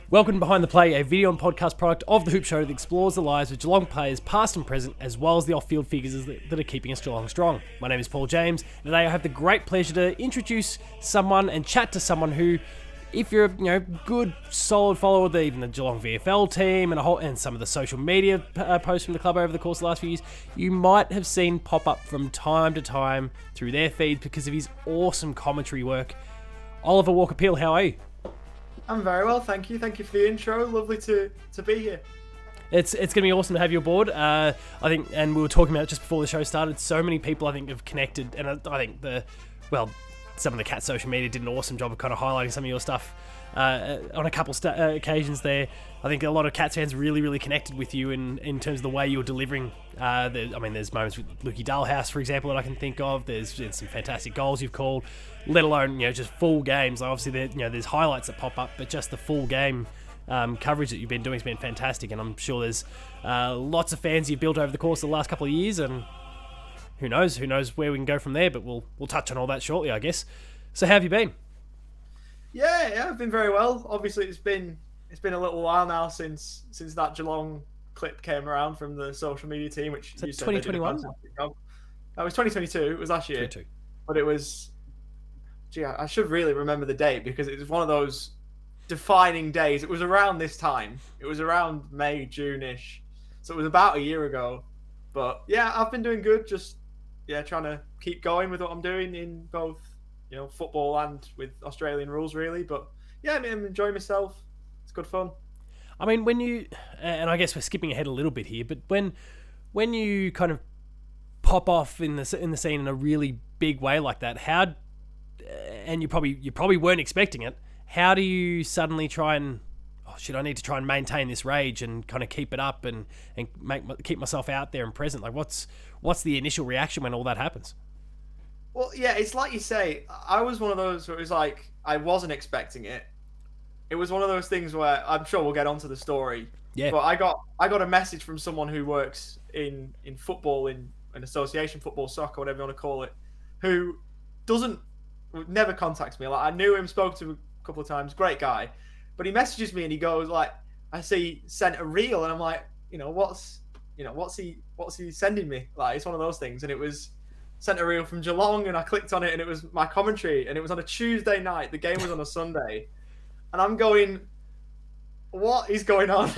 Welcome to Behind the Play, a video and podcast product of The Hoop Show that explores the lives of Geelong players past and present, as well as the off-field figures that are keeping us Geelong strong. My name is Paul James, and today I have the great pleasure to introduce someone and chat to someone who, if you're a good, solid follower of even the Geelong VFL team and some of the social media posts from the club over the course of the last few years, you might have seen pop up from time to time through their feeds because of his awesome commentary work. Oliver Walker-Peel, how are you? I'm very well, thank you. Thank you for the intro. Lovely to be here. It's going to be awesome to have you aboard. I think, and we were talking about it just before the show started, so many people I think have connected, and I think some of the Cat social media did an awesome job of kind of highlighting some of your stuff on a couple occasions there. I think a lot of Cats fans really, really connected with you in terms of the way you were delivering. There's moments with Lukey Dullhouse, for example, that I can think of. There's some fantastic goals you've called, let alone just full games. Obviously, there's highlights that pop up, but just the full game coverage that you've been doing has been fantastic. And I'm sure there's lots of fans you've built over the course of the last couple of years, and who knows where we can go from there. But we'll touch on all that shortly, I guess. So, how have you been? Yeah, I've been very well. Obviously, it's been a little while now since that Geelong clip came around from the social media team, which you said 2021. That was 2022. It was last year, but it was. I should really remember the date because it was one of those defining days. It was around this time. It was around May, June-ish. So it was about a year ago. But yeah, I've been doing good. Just trying to keep going with what I'm doing in both football and with Australian rules, really. But yeah, I'm enjoying myself. It's good fun. I mean, when you, and I guess we're skipping ahead a little bit here, but when you kind of pop off in the scene in a really big way like that, and you probably weren't expecting it, how do you suddenly try and, I need to try and maintain this rage and kind of keep it up and keep myself out there and present? Like, what's the initial reaction when all that happens? Well, yeah, it's like you say, I was one of those where it was like, I wasn't expecting it. It was one of those things where, I'm sure we'll get onto the story. Yeah. But I got a message from someone who works in football, in association football, soccer, whatever you want to call it, who never contacts me. Like, I knew him, spoke to him a couple of times, great guy. But he messages me and he goes like, I see sent a reel, and I'm like, what's he sending me? Like, it's one of those things. And it was sent a reel from Geelong, and I clicked on it, and it was my commentary, and it was on a Tuesday night. The game was on a Sunday, and I'm going, what is going on?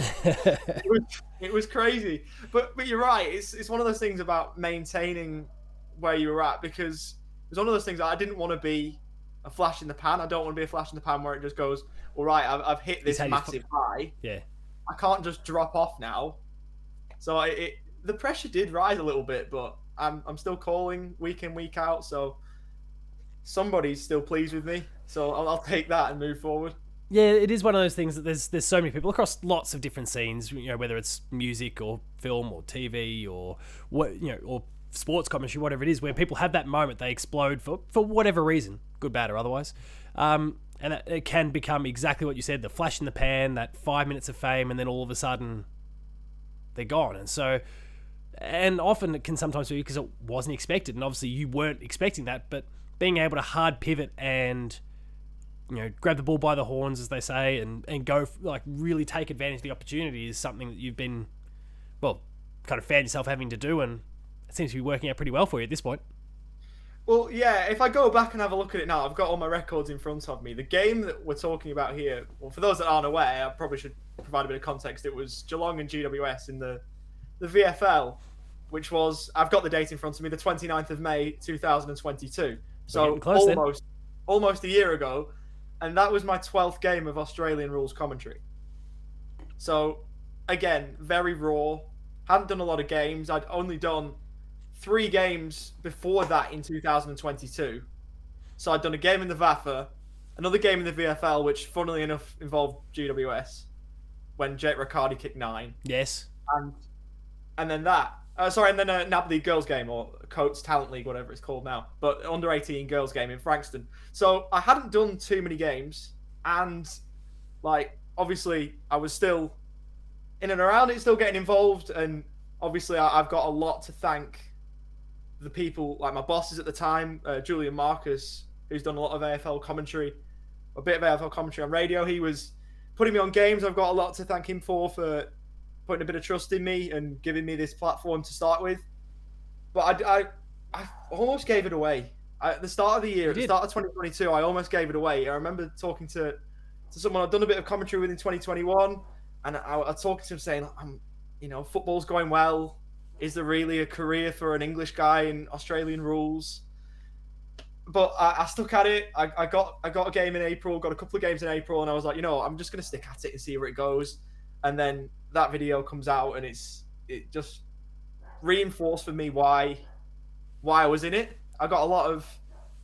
It was crazy. But you're right. It's one of those things about maintaining where you were at, because it was one of those things that I didn't want to be a flash in the pan. I don't want to be a flash in the pan where it just goes, all right, I've hit this massive high. Yeah. I can't just drop off now. So the pressure did rise a little bit, but I'm still calling week in, week out. So somebody's still pleased with me. So I'll take that and move forward. Yeah, it is one of those things that there's so many people across lots of different scenes, whether it's music or film or TV or or sports commentary, whatever it is, where people have that moment, they explode for whatever reason, good, bad, or otherwise. And it can become exactly what you said, the flash in the pan, that 5 minutes of fame, and then all of a sudden they're gone. And so, and often it can sometimes be because it wasn't expected, and obviously you weren't expecting that, but being able to hard pivot and grab the bull by the horns, as they say, and go, like, really take advantage of the opportunity is something that you've been, kind of found yourself having to do, and it seems to be working out pretty well for you at this point. Well, yeah, if I go back and have a look at it now, I've got all my records in front of me. The game that we're talking about here, well, for those that aren't aware, I probably should provide a bit of context. It was Geelong and GWS in the VFL, which was, I've got the date in front of me, the 29th of May, 2022. So almost a year ago. And that was my 12th game of Australian rules commentary. So, again, very raw. Hadn't done a lot of games. I'd only done 3 games before that in 2022. So I'd done a game in the VAFA, another game in the VFL, which funnily enough involved GWS, when Jake Riccardi kicked 9. Yes. And then that. And then a NAB League girls game, or Coates Talent League, whatever it's called now. But under 18 girls game in Frankston. So I hadn't done too many games. And, obviously, I was still in and around it, still getting involved. And obviously, I've got a lot to thank the people, like my bosses at the time, Julian Marcus, who's done a lot of AFL commentary, a bit of AFL commentary on radio. He was putting me on games. I've got a lot to thank him for putting a bit of trust in me and giving me this platform to start with. But I almost gave it away. At the start of the year, at the start of 2022, I almost gave it away. I remember talking to someone I'd done a bit of commentary with in 2021, and I talked to him saying, football's going well. Is there really a career for an English guy in Australian rules? But I stuck at it. I got a game in April, got a couple of games in April, and I was like, I'm just going to stick at it and see where it goes. And then that video comes out, and it just reinforced for me why I was in it. I got a lot of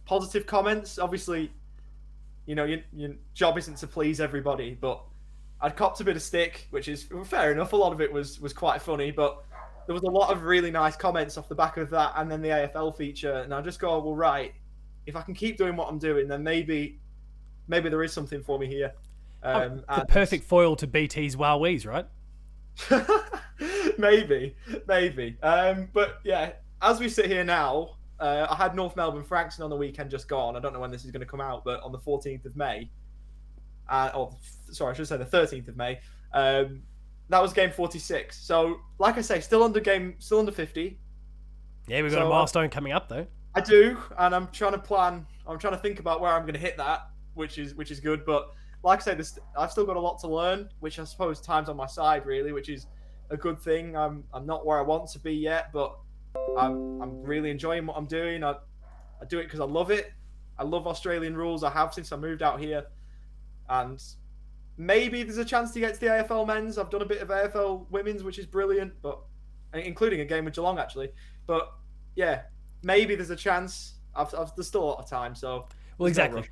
positive comments. Obviously, your job isn't to please everybody, but I'd copped a bit of stick, which is fair enough. A lot of it was quite funny, but there was a lot of really nice comments off the back of that, and then the AFL feature. And I just go, well, right, if I can keep doing what I'm doing, then maybe there is something for me here. The perfect foil to BT's Wowies, right? maybe. But yeah, as we sit here now, I had North Melbourne Frankston on the weekend just gone. I don't know when this is going to come out, but on the 14th of May. I should say the 13th of May. That was game 46. So, like I say, still under 50. Yeah, we've got a milestone coming up though. I do, and I'm trying to plan. I'm trying to think about where I'm going to hit that, which is good. But like I say, I've still got a lot to learn, which I suppose time's on my side really, which is a good thing. I'm not where I want to be yet, but I'm really enjoying what I'm doing. I do it because I love it. I love Australian rules. I have since I moved out here, and maybe there's a chance to get to the AFL men's. I've done a bit of AFL women's, which is brilliant, but including a game with Geelong actually. But yeah, maybe there's a chance. There's still a lot of time, so well, exactly.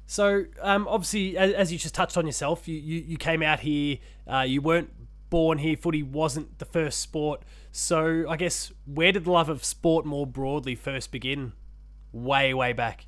So obviously, as you just touched on yourself, you came out here. You weren't born here. Footy wasn't the first sport. So I guess where did the love of sport more broadly first begin? Way back.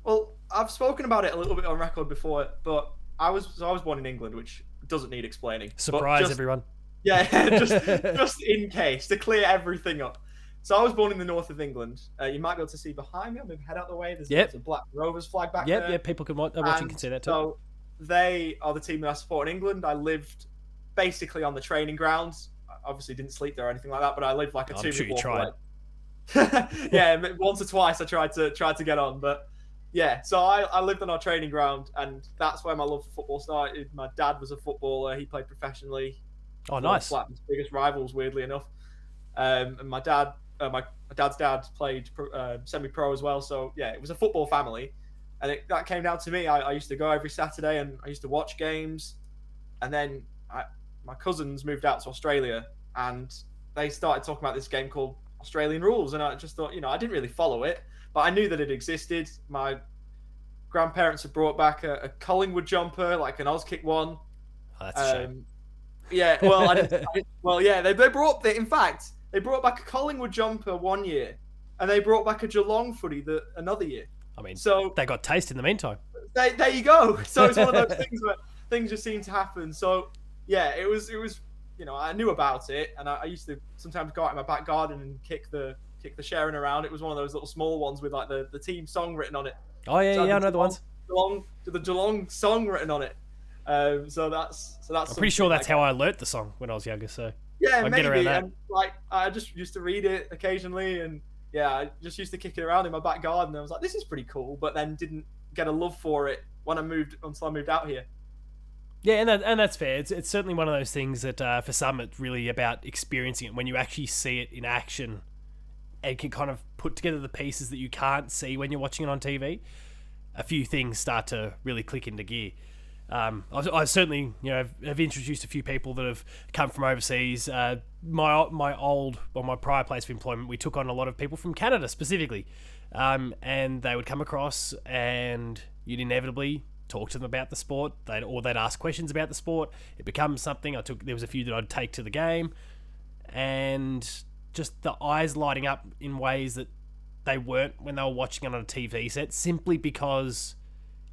Well, I've spoken about it a little bit on record before, but I was born in England, which doesn't need explaining. Surprise, everyone. Yeah, just in case, to clear everything up. So I was born in the north of England. You might be able to see behind me. I'm going to head out the way. There's a Black Rovers flag back there. Yeah, people watching can see that too. So they are the team that I support in England. I lived basically on the training grounds. I obviously didn't sleep there or anything like that, but I lived like a 2-minute walk away. Yeah, once or twice I tried to get on, but yeah. So I lived on our training ground, and that's where my love for football started. My dad was a footballer. He played professionally. Oh, nice. His biggest rivals, weirdly enough. And my dad's dad played semi-pro as well. So yeah, it was a football family, and that came down to me. I used to go every Saturday, and I used to watch games, and then my cousins moved out to Australia, and they started talking about this game called Australian Rules, and I just thought, I didn't really follow it, but I knew that it existed. My grandparents had brought back a Collingwood jumper, like an Auskick one. Oh, that's a shame. Yeah, well, they brought it. In fact, they brought back a Collingwood jumper one year, and they brought back a Geelong footy another year. I mean, so they got taste in the meantime. There you go. So it's one of those things where things just seem to happen. So yeah, it was. I knew about it, and I used to sometimes go out in my back garden and kick the Sharon around. It was one of those little small ones with like the team song written on it. Oh yeah, I know the ones. The Geelong song written on it. So that's. I'm pretty sure that's how I learnt the song when I was younger. So yeah, I'll maybe. Get around that. And like I just used to read it occasionally, and yeah, I just used to kick it around in my back garden. And I was like, this is pretty cool, but then didn't get a love for it until I moved out here. Yeah, and that's fair. It's certainly one of those things that for some it's really about experiencing it when you actually see it in action, and can kind of put together the pieces that you can't see when you're watching it on TV. A few things start to really click into gear. I certainly have introduced a few people that have come from overseas. My prior place of employment, we took on a lot of people from Canada specifically, and they would come across, and you'd inevitably talk to them about the sport. They'd ask questions about the sport. It becomes something. There was a few that I'd take to the game, and just the eyes lighting up in ways that they weren't when they were watching it on a TV set, simply because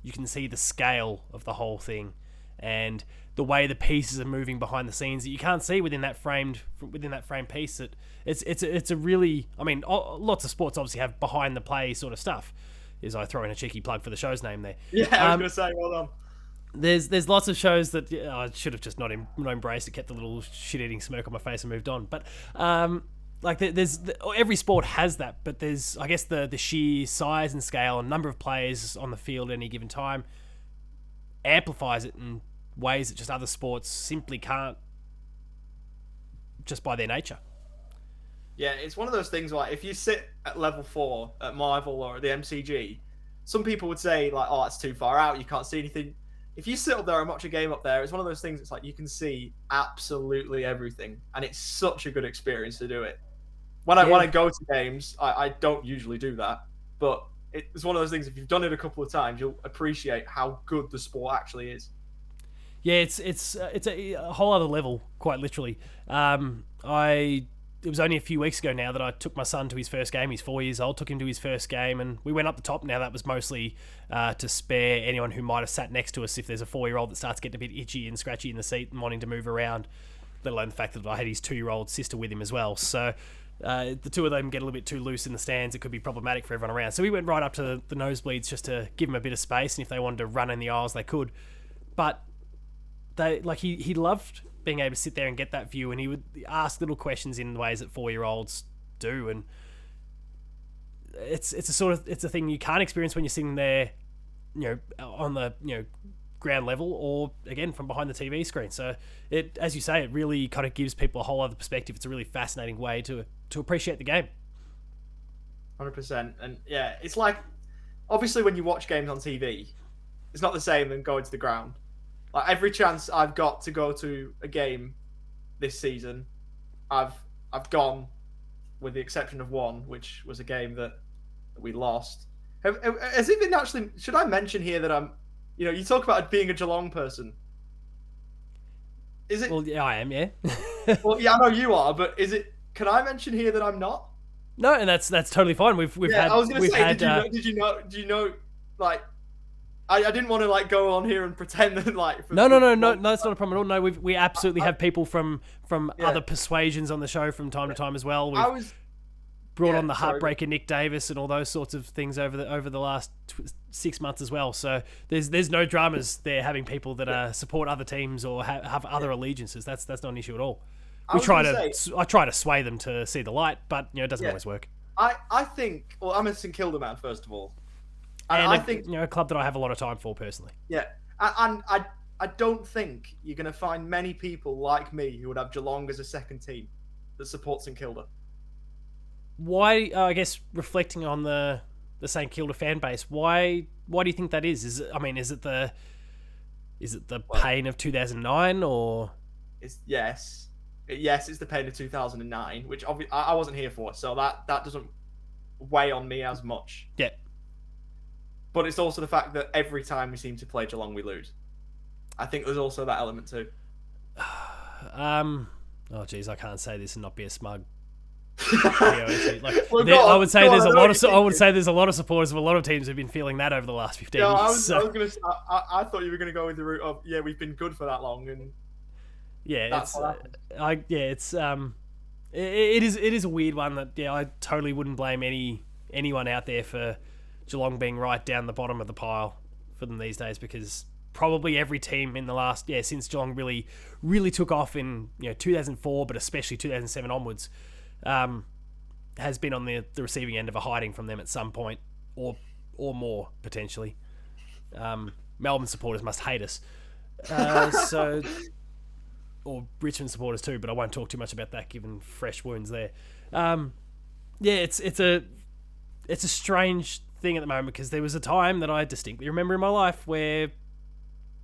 you can see the scale of the whole thing and the way the pieces are moving behind the scenes that you can't see within that framed piece. It's a really, I mean, lots of sports obviously have behind the play sort of stuff. Is I throw in a cheeky plug for the show's name there. Yeah, I was going to say, well done. there's lots of shows that I should have just not embraced it, kept the little shit-eating smirk on my face and moved on. But like there's every sport has that, but there's, I guess, the sheer size and scale and number of players on the field at any given time amplifies it in ways that just other sports simply can't, just by their nature. Yeah, it's one of those things like if you sit at level 4 at Marvel or at the MCG, some people would say like, oh, that's too far out, you can't see anything. If you sit up there and watch a game up there, it's one of those things, it's like you can see absolutely everything, and it's such a good experience to do it. When I go to games, I don't usually do that, but it's one of those things, if you've done it a couple of times, you'll appreciate how good the sport actually is. Yeah, it's a whole other level, quite literally. It was only a few weeks ago now that I took my son to his first game. He's 4 years old, took him to his first game, and we went up the top. Now, that was mostly to spare anyone who might have sat next to us if there's a 4-year-old that starts getting a bit itchy and scratchy in the seat and wanting to move around, let alone the fact that I had his 2-year-old sister with him as well. So the two of them get a little bit too loose in the stands. It could be problematic for everyone around. So we went right up to the nosebleeds just to give them a bit of space, and if they wanted to run in the aisles, they could. But he loved being able to sit there and get that view, and he would ask little questions in the ways that 4-year-olds do, and it's a thing you can't experience when you're sitting there, on the ground level, or again from behind the TV screen. So it, as you say, it really kind of gives people a whole other perspective. It's a really fascinating way to appreciate the game. 100%, and yeah, it's like obviously when you watch games on TV, it's not the same than going to the ground. Like every chance I've got to go to a game this season, I've gone, with the exception of one, which was a game that we lost. Has it been actually? Should I mention here that I'm? You talk about being a Geelong person. Is it? Well, yeah, I am. Yeah. Well, yeah, I know you are, but is it? Can I mention here that I'm not? No, and that's totally fine. We've had. I was going to say, did you know? Do you know? Like, I didn't want to like go on here and pretend that like. No, that's not a problem at all. No, we absolutely have people from other persuasions on the show from time to time as well. We've brought on the heartbreaker Nick Davis and all those sorts of things over the last 6 months as well. So there's no dramas there having people that support other teams or have other allegiances. That's not an issue at all. I try to sway them to see the light, but it doesn't always work. I think, well, I'm a St Kilda man first of all. And I think a club that I have a lot of time for personally. Yeah, and I don't think you're going to find many people like me who would have Geelong as a second team that supports St Kilda. Why? I guess reflecting on the St Kilda fan base, why do you think that is? Is it the pain of 2009 or? Yes, it's the pain of 2009, which I wasn't here for, so that doesn't weigh on me as much. Yeah. But it's also the fact that every time we seem to play Geelong, we lose. I think there's also that element too. Oh geez, I can't say this and not be a smug. I would say there's a lot of supporters of a lot of teams who've been feeling that over the last 15 years. I thought you were going to go with the route of we've been good for that long, and it is a weird one that I totally wouldn't blame anyone out there for Geelong being right down the bottom of the pile for them these days, because probably every team in the last since Geelong really took off in 2004, but especially 2007 onwards, has been on the receiving end of a hiding from them at some point, or more potentially. Melbourne supporters must hate us, or Richmond supporters too, but I won't talk too much about that given fresh wounds there. It's a strange thing at the moment, because there was a time that I distinctly remember in my life where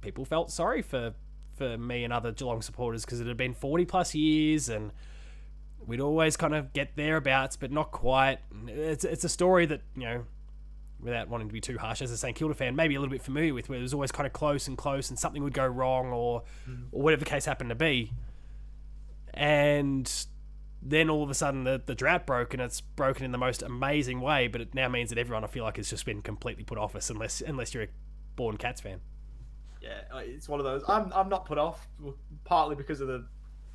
people felt sorry for me and other Geelong supporters, because it had been 40 plus years and we'd always kind of get thereabouts, but not quite. It's a story that, without wanting to be too harsh, as a St Kilda fan, maybe a little bit familiar with, where it was always kind of close and something would go wrong or whatever the case happened to be. And then all of a sudden the drought broke, and it's broken in the most amazing way, but it now means that everyone, I feel like, has just been completely put off us, unless you're a born Cats fan. Yeah, it's one of those. I'm not put off, partly because of the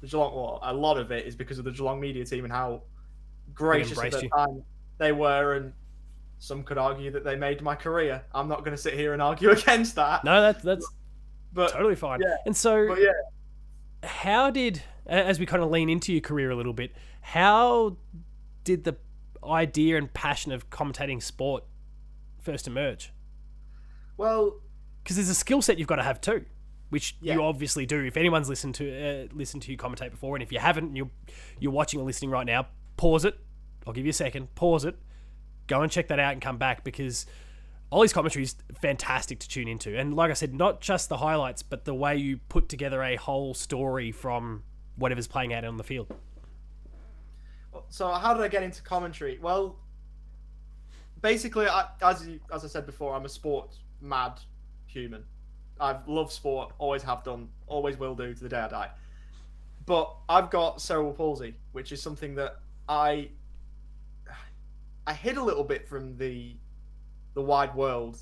Geelong. Well, a lot of it is because of the Geelong media team and how gracious at the time they were, and some could argue that they made my career. I'm not going to sit here and argue against that. No, that's But Totally fine. yeah, And so, but yeah. how did, as we kind of lean into your career a little bit, how did the idea and passion of commentating sport first emerge? Well, Because there's a skill set you've got to have too, which yeah. you obviously do. If anyone's listened to you commentate before, and if you haven't, you're watching or listening right now, pause it. I'll give you a second. Pause it. Go and check that out and come back, because Ollie's commentary is fantastic to tune into. And like I said, not just the highlights, but the way you put together a whole story from whatever's playing out on the field. So how did I get into commentary? Well, basically, as I said before, I'm a sport mad human. I've loved sport, always have done, always will do to the day I die. But I've got cerebral palsy, which is something that I hid a little bit from the wide world,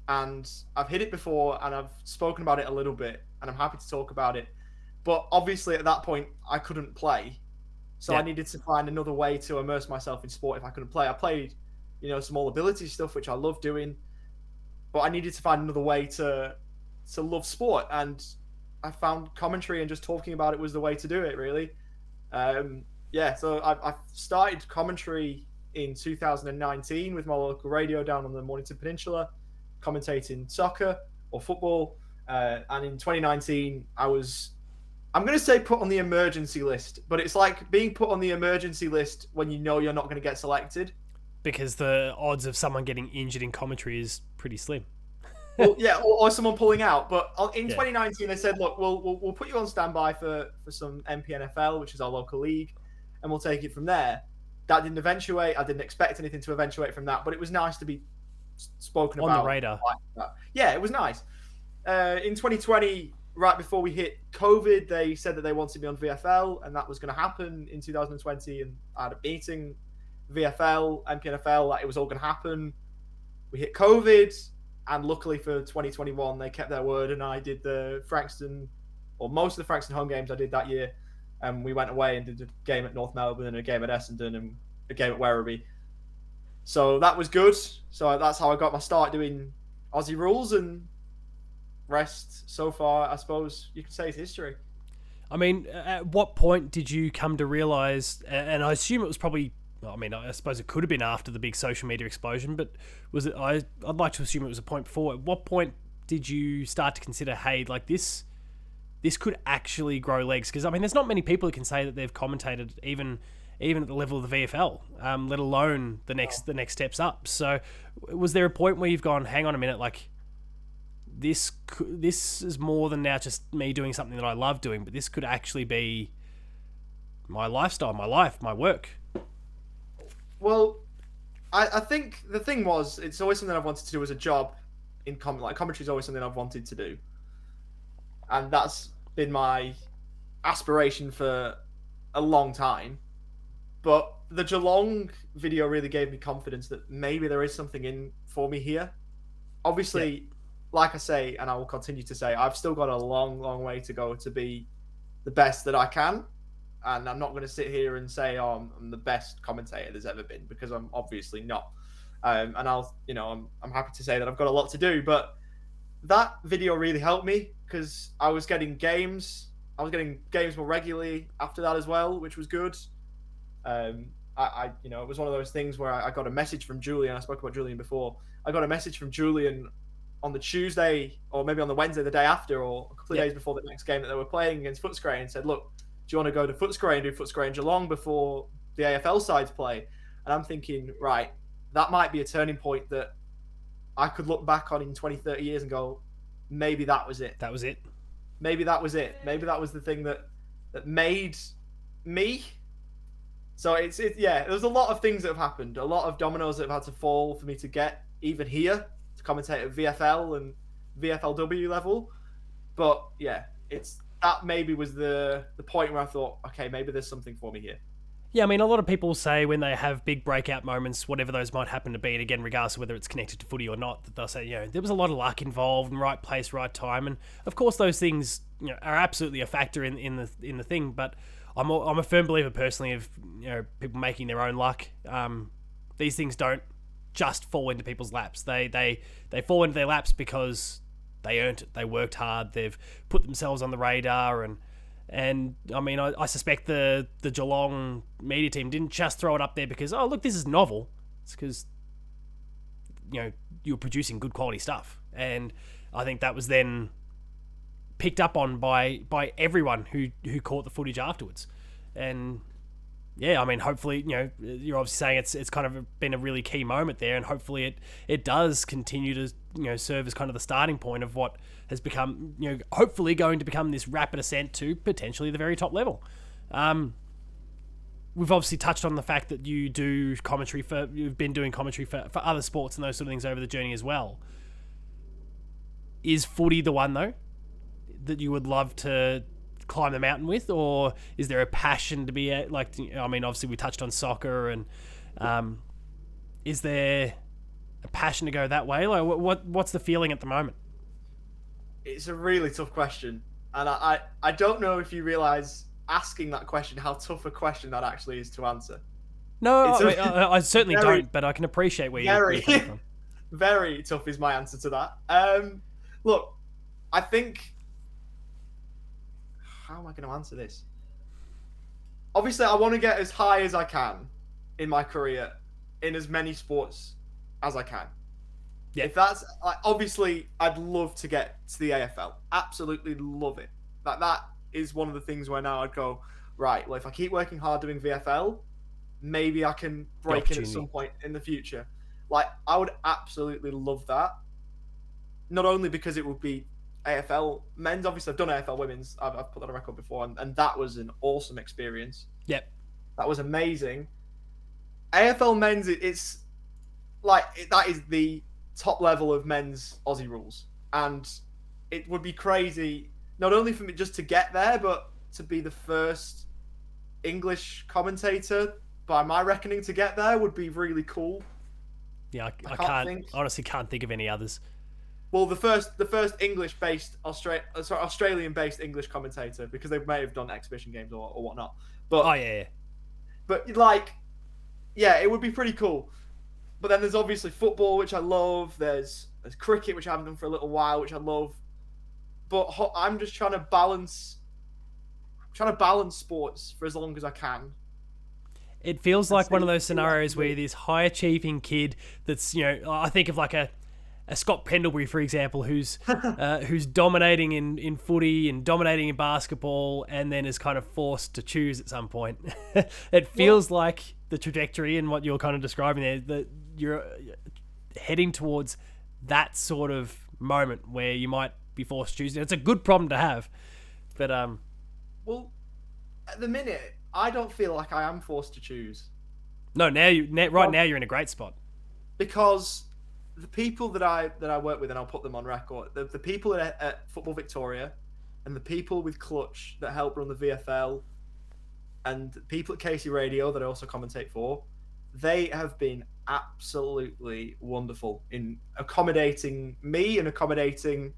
and I've hid it before, and I've spoken about it a little bit, and I'm happy to talk about it. But obviously, at that point, I couldn't play, so Yeah. I needed to find another way to immerse myself in sport if I couldn't play. I played, some all ability stuff, which I love doing, but I needed to find another way to love sport, and I found commentary and just talking about it was the way to do it, really. So I started commentary in 2019 with my local radio down on the Mornington Peninsula, commentating soccer or football. And in 2019, I'm going to say put on the emergency list, but it's like being put on the emergency list when you know you're not going to get selected. Because the odds of someone getting injured in commentary is pretty slim. Well, yeah, or someone pulling out. But in Yeah. 2019, they said, look, we'll put you on standby for some MPNFL, which is our local league, and we'll take it from there. That didn't eventuate. I didn't expect anything to eventuate from that, but it was nice to be spoken On about. the radar. Like that. Yeah, it was nice. In 2020, right before we hit COVID, they said that they wanted me on VFL, and that was going to happen in 2020. And I had a meeting, VFL, MPNFL, like it was all going to happen. We hit COVID, and luckily for 2021, they kept their word, and I did the Frankston, or most of the Frankston home games I did that year. And we went away and did a game at North Melbourne and a game at Essendon and a game at Werribee. So that was good. So that's how I got my start doing Aussie rules, and rest so far, I suppose you could say, is history. I mean, at what point did you come to realise, and I assume it was probably, I suppose it could have been after the big social media explosion, but was it, I'd like to assume it was a point before. At what point did you start to consider, hey, like this could actually grow legs? Because, there's not many people who can say that they've commentated even at the level of the VFL, let alone the next steps up. So was there a point where you've gone, hang on a minute, like this is more than now just me doing something that I love doing, but this could actually be my lifestyle, my life, my work? Well, I think the thing was, it's always something I've wanted to do as a job in commentary is always something I've wanted to do. And that's been my aspiration for a long time. But the Geelong video really gave me confidence that maybe there is something in for me here. Obviously, like I say, and I will continue to say, I've still got a long, long way to go to be the best that I can. And I'm not going to sit here and say, oh, I'm the best commentator there's ever been, because I'm obviously not. And I'm happy to say that I've got a lot to do, but that video really helped me because I was getting games. I was getting games more regularly after that as well, which was good. It was one of those things where I got a message from Julian. I spoke about Julian before. I got a message from Julian on the Tuesday, or maybe on the Wednesday, the day after, or a couple of days before the next game that they were playing against Footscray, and said, look, do you want to go to Footscray and do Footscray and Geelong before the AFL sides play? And I'm thinking, right, that might be a turning point that I could look back on in 20, 30 years and go, maybe that was it. That was it. Maybe that was it. Maybe that was the thing that made me. So there's a lot of things that have happened, a lot of dominoes that have had to fall for me to get even here to commentate at VFL and VFLW level. But yeah, that maybe was the point where I thought, okay, maybe there's something for me here. Yeah, a lot of people say when they have big breakout moments, whatever those might happen to be, and again, regardless of whether it's connected to footy or not, that they'll say, there was a lot of luck involved, and right place, right time, and of course those things, are absolutely a factor in the thing. But I'm a firm believer personally of people making their own luck. These things don't just fall into people's laps. They fall into their laps because they earned it. They worked hard. They've put themselves on the radar, and I mean, I suspect the Geelong media team didn't just throw it up there because, oh, look, this is novel. It's because, you're producing good quality stuff. And I think that was then picked up on by everyone who caught the footage afterwards. And yeah, I mean, hopefully, you're obviously saying it's kind of been a really key moment there, and hopefully it does continue to, serve as kind of the starting point of what has become, hopefully going to become this rapid ascent to potentially the very top level. We've obviously touched on the fact that you've been doing commentary for other sports and those sort of things over the journey as well. Is footy the one, though, that you would love to climb the mountain with, or is there a passion to be obviously we touched on soccer, and is there a passion to go that way? Like, what's the feeling at the moment? It's a really tough question, and I don't know if you realise asking that question how tough a question that actually is to answer. No, I certainly don't, but I can appreciate where you're coming from. Very tough is my answer to that. Look, I think, how am I going to answer this? Obviously, I want to get as high as I can in my career in as many sports as I can. Yeah. If that's obviously, I'd love to get to the AFL. Absolutely love it. That is one of the things where now I'd go, right, well, if I keep working hard doing VFL, maybe I can break it at some point in the future. Like, I would absolutely love that. Not only because it would be AFL men's, obviously I've done AFL women's, I've put that on record before, and that was an awesome experience. Yep. That was amazing. AFL men's, it's like, that is the top level of men's Aussie rules. And it would be crazy, not only for me just to get there, but to be the first English commentator, by my reckoning, to get there would be really cool. Yeah, I honestly can't think of any others. Well, the first English-based Australian-based English commentator, because they may have done exhibition games or whatnot. But But it would be pretty cool. But then there's obviously football, which I love. There's cricket, which I haven't done for a little while, which I love. But I'm just trying to balance sports for as long as I can. It feels like one of those scenarios where this high-achieving kid that's, I think of like a Scott Pendlebury, for example, who's dominating in footy and dominating in basketball, and then is kind of forced to choose at some point. It feels like the trajectory and what you're kind of describing there, that you're heading towards that sort of moment where you might be forced to choose. It's a good problem to have, but well, at the minute, I don't feel like I am forced to choose. No, now you're in a great spot. Because the people that I work with, and I'll put them on record, the people at Football Victoria and the people with Clutch that help run the VFL and the people at Casey Radio that I also commentate for, they have been absolutely wonderful in accommodating me and accommodating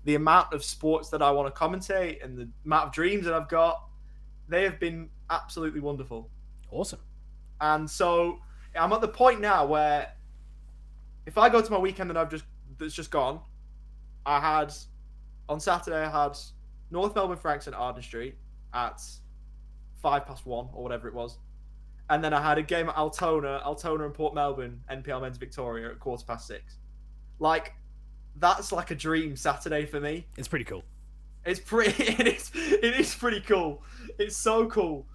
the amount of sports that I want to commentate and the amount of dreams that I've got. They have been absolutely wonderful. Awesome. And so I'm at the point now where if I go to my weekend that's just gone, on Saturday I had North Melbourne Franks and Arden Street at 1:05 or whatever it was. And then I had a game at Altona and Port Melbourne, NPL Men's Victoria at 6:15. Like, that's like a dream Saturday for me. It's pretty cool. It is pretty cool. It's so cool.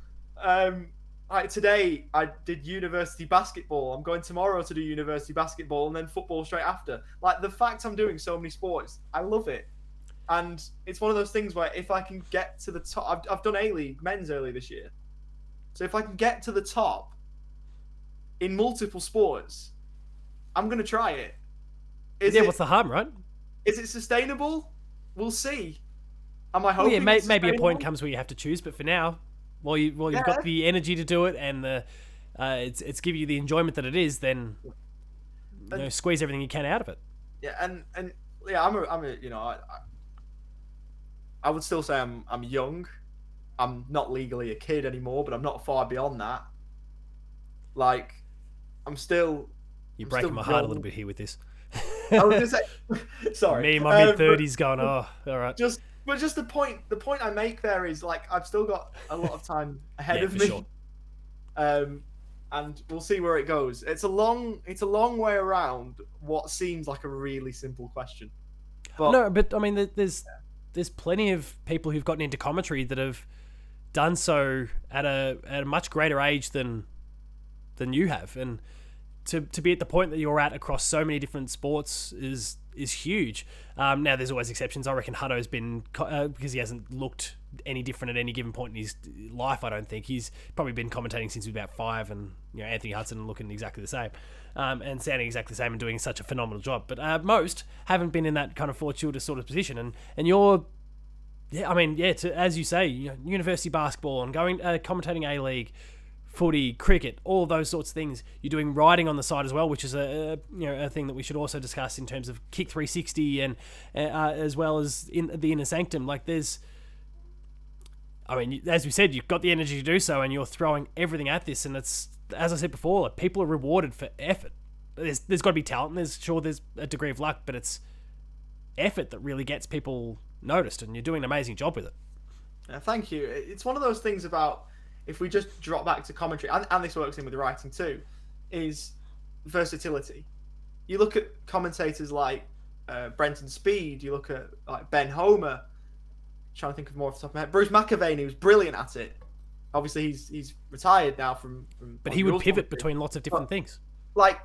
Today I did university basketball. I'm going tomorrow to do university basketball and then football straight after. Like, the fact I'm doing so many sports, I love it. And it's one of those things where if I can get to the top, I've done A-League men's early this year. So if I can get to the top in multiple sports, I'm going to try it. What's the harm, right? Is it sustainable? We'll see. Am I hoping? Maybe a point comes where you have to choose, but for now, while you've got the energy to do it and it's giving you the enjoyment that it is, then squeeze everything you can out of it. Yeah, and I would still say I'm young. I'm not legally a kid anymore, but I'm not far beyond that. Like, I'm still. You're breaking my heart a little bit here with this. I was gonna say, sorry. Me in my mid-30s going, oh, all right. Just the point I make there is like I've still got a lot of time ahead Yeah, of for me. sure. And we'll see where it goes. It's a long way around what seems like a really simple question. But No, but I mean, there's plenty of people who've gotten into commentary that have done so at a much greater age than you have, and to be at the point that you're at across so many different sports is huge. Now there's always exceptions. I reckon Hutto's been because he hasn't looked any different at any given point in his life. I don't think he's probably been commentating since he was about 5, and Anthony Hudson looking exactly the same, and sounding exactly the same and doing such a phenomenal job. But most haven't been in that kind of fortuitous sort of position, and you're. Yeah, I mean, as you say, university basketball and going commentating A-League, footy, cricket, all those sorts of things. You're doing writing on the side as well, which is a thing that we should also discuss in terms of Kick 360 and as well as in the Inner Sanctum. Like as we said, you've got the energy to do so, and you're throwing everything at this. And it's, as I said before, like, people are rewarded for effort. There's got to be talent. There's a degree of luck, but it's effort that really gets people noticed, and you're doing an amazing job with it. Thank you. It's one of those things about, if we just drop back to commentary, and this works in with the writing too, is versatility. You look at commentators like Brenton Speed, you look at like Ben Homer, trying to think of more off the top of my head, Bruce McAvaney, who's brilliant at it. Obviously, he's retired now from but he would pivot between lots of different things. Like,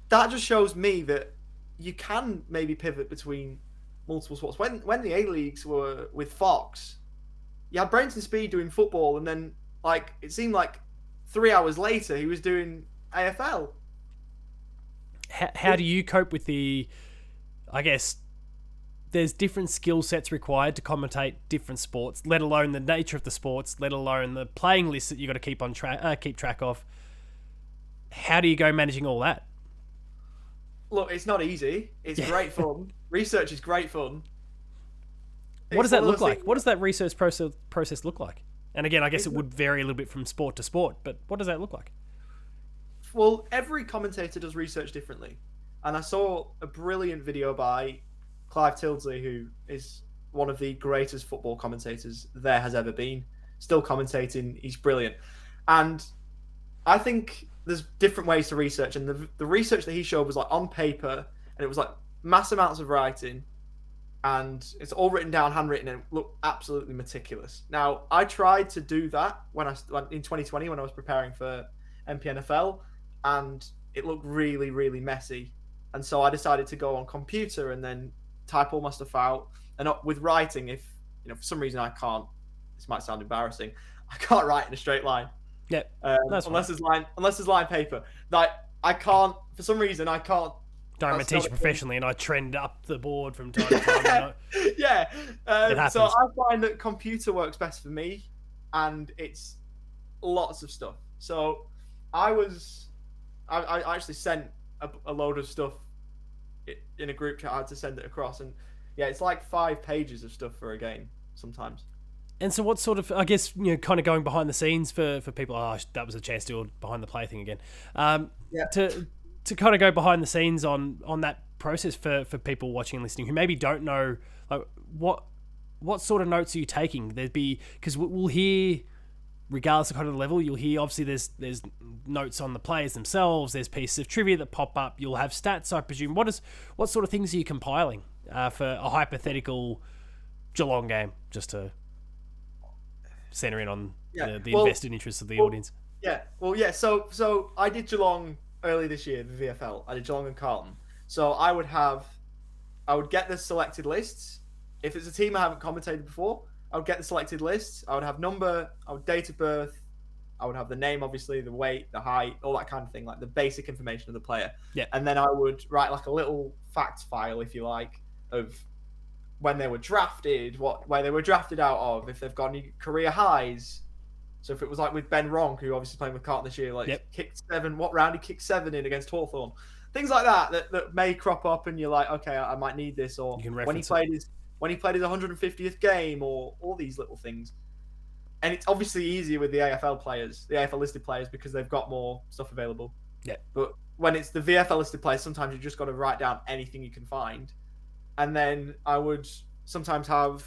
that just shows me that you can maybe pivot between multiple sports. When the A-Leagues were with Fox, you had Brenton Speed doing football, and then like it seemed like 3 hours later he was doing AFL. How do you cope with I guess there's different skill sets required to commentate different sports, let alone the nature of the sports, let alone the playing list that you got to keep track of. How do you go managing all that? Look, it's not easy. It's great fun. Research is great fun. What does that look like? What does that research process look like? And again, I guess it would vary a little bit from sport to sport, but what does that look like? Well, every commentator does research differently. And I saw a brilliant video by Clive Tildesley, who is one of the greatest football commentators there has ever been. Still commentating, he's brilliant. And I think there's different ways to research, and the research that he showed was like on paper, and it was like mass amounts of writing, and it's all written down, handwritten, and it looked absolutely meticulous. Now, I tried to do that in 2020 when I was preparing for MPNFL, and it looked really, really messy. And so I decided to go on computer and then type all my stuff out. And with writing, if for some reason I can't, this might sound embarrassing, I can't write in a straight line. Yeah, unless there's line paper. Like I can't, for some reason I can't. I'm a teacher professionally, and I trend up the board from time to time. Yeah. It happens. So I find that computer works best for me, and it's lots of stuff. So I actually sent a load of stuff in a group chat. I had to send it across, and yeah, it's like 5 pages of stuff for a game sometimes. And so what sort of, I guess, kind of going behind the scenes for people, that was a chance to do a behind the play thing again. To kind of go behind the scenes on that process for people watching and listening who maybe don't know, like, what sort of notes are you taking? Because we'll hear, regardless of kind of the level, you'll hear, obviously there's notes on the players themselves, there's pieces of trivia that pop up, you'll have stats, I presume. What sort of things are you compiling for a hypothetical Geelong game, just to center in on the invested interests of the audience? Yeah, so I did Geelong early this year, the VFL. I did Geelong and Carlton. So I would get the selected lists. If it's a team I haven't commentated before, I would get the selected lists. I would have number, date of birth, I would have the name, obviously, the weight, the height, all that kind of thing, like the basic information of the player. Yeah. And then I would write like a little facts file, if you like, of when they were drafted, where they were drafted out of, if they've got any career highs. So if it was like with Ben Ronk, who obviously playing with Carlton this year, like kicked 7, what round he kicked 7 in against Hawthorn, things like that may crop up, and you're like, okay, I might need this, or when he played his 150th game, or all these little things. And it's obviously easier with the AFL players, the AFL listed players, because they've got more stuff available. Yeah. But when it's the VFL listed players, sometimes you just got to write down anything you can find. And then I would sometimes have,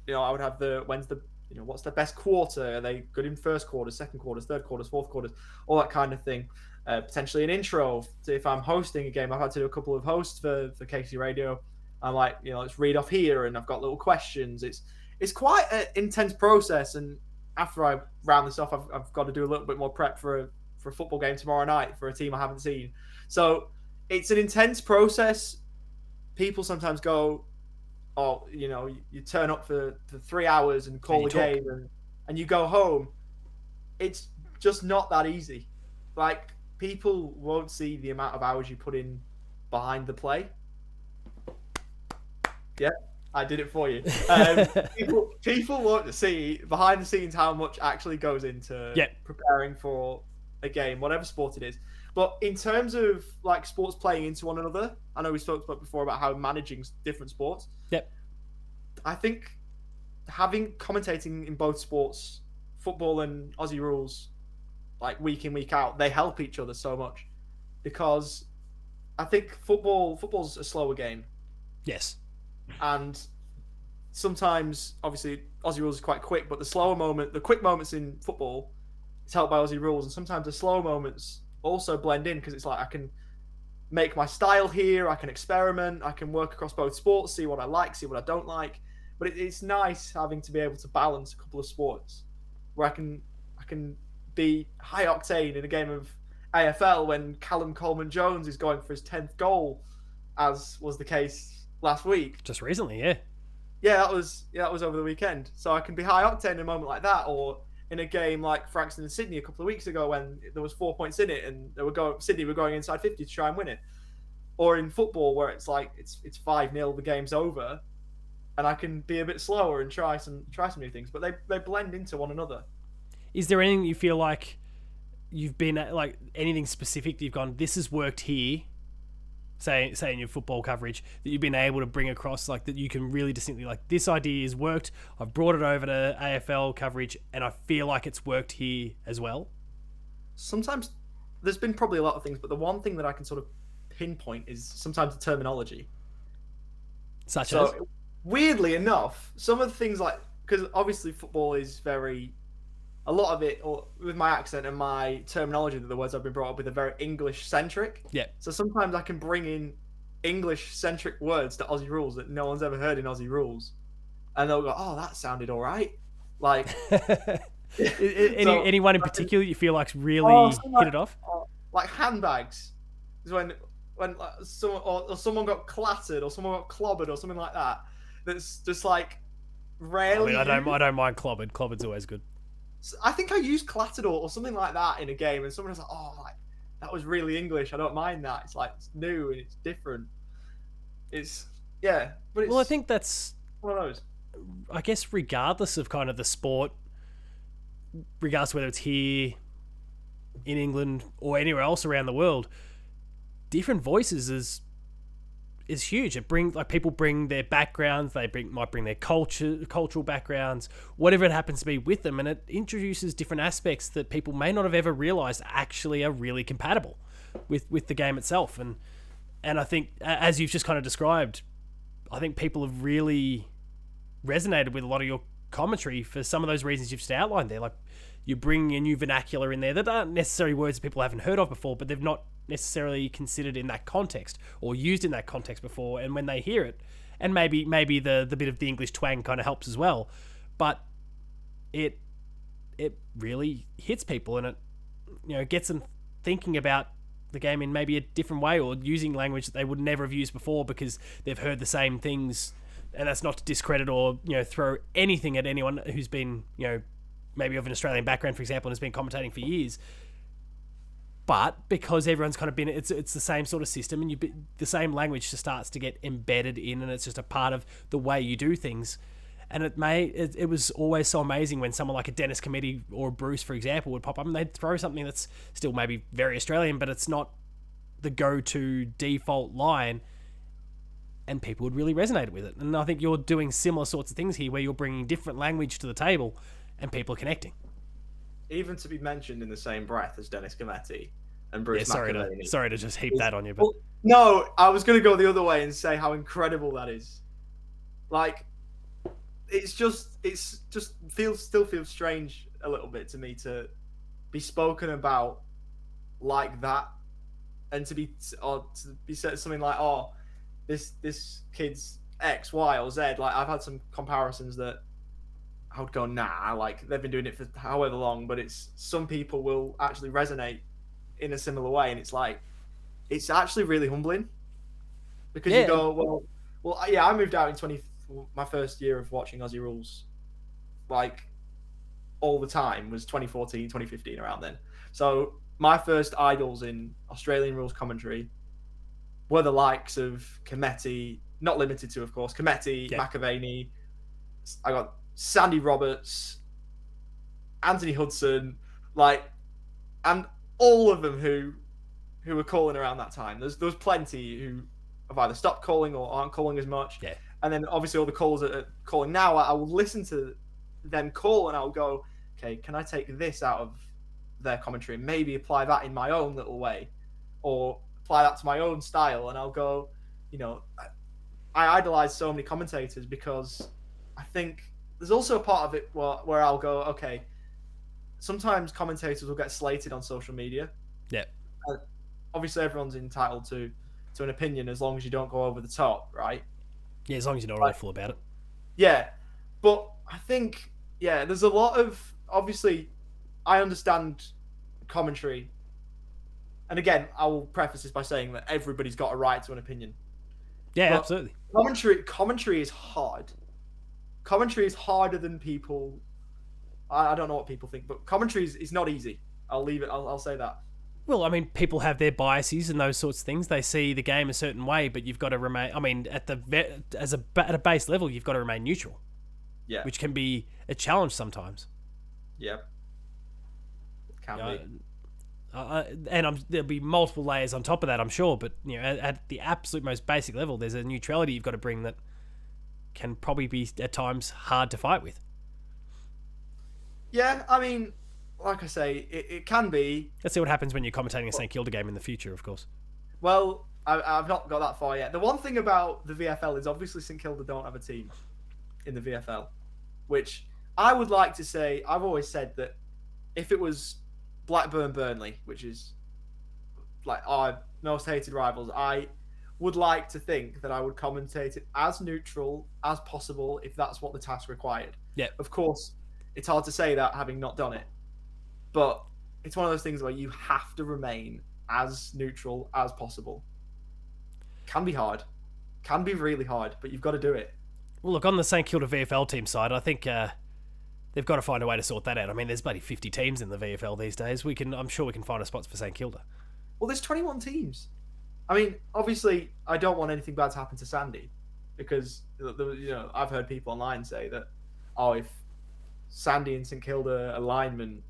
I would have when's the, what's the best quarter? Are they good in first quarter, second quarters, third quarters, fourth quarters, all that kind of thing. Potentially an intro. If I'm hosting a game, I've had to do a couple of hosts for KC Radio. I'm like, let's read off here, and I've got little questions. It's quite an intense process, and after I round this off, I've got to do a little bit more prep for a football game tomorrow night for a team I haven't seen. So it's an intense process. People sometimes go, you turn up for 3 hours and call a game and you go home. It's just not that easy. Like, people won't see the amount of hours you put in behind the play. Yeah, I did it for you. People won't see behind the scenes how much actually goes into preparing for a game, whatever sport it is. But in terms of like sports playing into one another, I know we spoke about before about how managing different sports. Yep. I think commentating in both sports, football and Aussie rules, like week in, week out, they help each other so much, because I think football's a slower game. Yes. And sometimes, obviously, Aussie rules is quite quick, but the quick moments in football, it's helped by Aussie rules, and sometimes the slow moments also blend in, because it's like I can make my style here, I can experiment, I can work across both sports, see what I like, see what I don't like. But it's nice having to be able to balance a couple of sports, where I can be high octane in a game of AFL when Callum Coleman-Jones is going for his 10th goal, as was the case last week. Just recently, yeah. Yeah, that was over the weekend. So I can be high octane in a moment like that, or in a game like Frankston and Sydney a couple of weeks ago when there was 4 points in it and Sydney were going inside 50 to try and win it. Or in football where it's like it's 5-0, the game's over, and I can be a bit slower and try some new things, but they blend into one another. Is there anything you feel like you've been at, like anything specific that you've gone, this has worked here, say in your football coverage, that you've been able to bring across, like that you can really distinctly, like, this idea has worked, I've brought it over to AFL coverage and I feel like it's worked here as well? Sometimes there's been probably a lot of things, but the one thing that I can sort of pinpoint is sometimes the terminology. Such as? Weirdly enough, some of the things, like, because obviously football is a lot of it, or with my accent and my terminology, the words I've been brought up with are very English-centric. Yeah. So sometimes I can bring in English-centric words to Aussie rules that no one's ever heard in Aussie rules. And they'll go, oh, that sounded all right. Like... anyone in particular you feel like's really hit it off? Like handbags. Is when someone got clattered or someone got clobbered or something like that. That's just like rarely... I don't mind clobbered. Clobbered's always good. I think I used clattered or something like that in a game, and someone was like, "Oh, like that was really English. I don't mind that. It's like it's new and it's different." But I think that's one of those. I guess regardless of kind of the sport, regardless of whether it's here in England or anywhere else around the world, different voices is huge. It people bring their backgrounds, might bring their cultural backgrounds, whatever it happens to be with them, and it introduces different aspects that people may not have ever realized actually are really compatible with the game itself. And I think, as you've just kind of described, I think people have really resonated with a lot of your commentary for some of those reasons you've just outlined there. Like, you bring a new vernacular in there that aren't necessarily words that people haven't heard of before, but they've not necessarily considered in that context or used in that context before, and when they hear it, and maybe the bit of the English twang kind of helps as well, but it really hits people, and it gets them thinking about the game in maybe a different way, or using language that they would never have used before because they've heard the same things. And that's not to discredit or throw anything at anyone who's been maybe of an Australian background, for example, and has been commentating for years. But because everyone's kind of been, it's the same sort of system, and the same language just starts to get embedded in, and it's just a part of the way you do things. And it was always so amazing when someone like a Dennis Cometti or a Bruce, for example, would pop up and they'd throw something that's still maybe very Australian, but it's not the go-to default line, and people would really resonate with it. And I think you're doing similar sorts of things here, where you're bringing different language to the table and people are connecting. Even to be mentioned in the same breath as Dennis Cometti and Bruce McAvaney. Sorry to just heap that on you, but Well, no, I was going to go the other way and say how incredible that is. Like, it's just still feels strange a little bit to me to be spoken about like that, and to be said something like, oh, this kid's X, Y, or Z. Like, I've had some comparisons that I would go, nah, like they've been doing it for however long, but it's some people will actually resonate in a similar way, and it's like, it's actually really humbling because you go, well, yeah, I moved out in my first year of watching Aussie rules, like all the time was 2014, 2015, around then. So my first idols in Australian rules commentary were the likes of Cometti, not limited to, of course, Cometti, McAvaney. I got Sandy Roberts, Anthony Hudson, and all of them who were calling around that time. There was plenty who have either stopped calling or aren't calling as much. Yeah. And then obviously all the callers that are calling now, I will listen to them call and I'll go, okay, can I take this out of their commentary and maybe apply that in my own little way, or apply that to my own style? And I'll go, I idolize so many commentators because I think there's also a part of it where I'll go, okay, sometimes commentators will get slated on social media. Yeah. Obviously, everyone's entitled to an opinion as long as you don't go over the top, right? Yeah, as long as you're not awful about it. Yeah. But I think, there's a lot of, obviously, I understand commentary. And again, I will preface this by saying that everybody's got a right to an opinion. Yeah, but absolutely. Commentary is hard. Commentary is harder than people. I don't know what people think, but commentary is not easy. I'll leave it. I'll say that. Well, I mean, people have their biases and those sorts of things. They see the game a certain way, but you've got to remain. I mean, at a base level, you've got to remain neutral. Yeah. Which can be a challenge sometimes. Yeah. Can be. And there'll be multiple layers on top of that, I'm sure. But at the absolute most basic level, there's a neutrality you've got to bring that can probably be at times hard to fight with. Yeah, I mean, like I say, it can be. Let's see what happens when you're commentating a St Kilda game in the future, of course. Well, I've not got that far yet. The one thing about the VFL is obviously St Kilda don't have a team in the VFL, which I would like to say, I've always said that if it was Blackburn-Burnley, which is like our most hated rivals, I would like to think that I would commentate it as neutral as possible if that's what the task required. Yeah. Of course, it's hard to say that having not done it, but it's one of those things where you have to remain as neutral as possible. Can be hard. Can be really hard, but you've got to do it. Well, look, on the St Kilda VFL team side, I think they've got to find a way to sort that out. I mean, there's bloody 50 teams in the VFL these days. I'm sure we can find a spot for St Kilda. Well, there's 21 teams. I mean, obviously, I don't want anything bad to happen to Sandy, because I've heard people online say that, oh, if Sandy and St Kilda alignment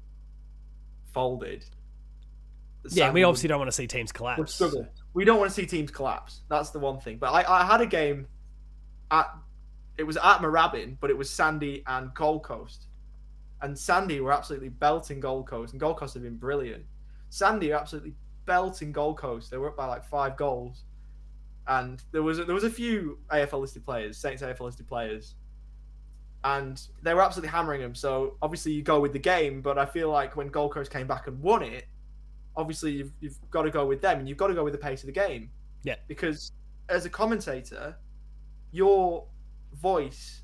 folded, yeah, we obviously don't want to see teams collapse. Would struggle. We don't want to see teams collapse. That's the one thing. But I had a game it was at Moorabbin, but it was Sandy and Gold Coast. And Sandy were absolutely belting Gold Coast, and Gold Coast have been brilliant. Sandy are absolutely belting Gold Coast. They were up by like 5 goals. And there was a few AFL listed players, Saints AFL listed players, and they were absolutely hammering them. So obviously you go with the game, but I feel like when Gold Coast came back and won it, obviously you've got to go with them, and you've got to go with the pace of the game. Yeah. Because as a commentator, your voice,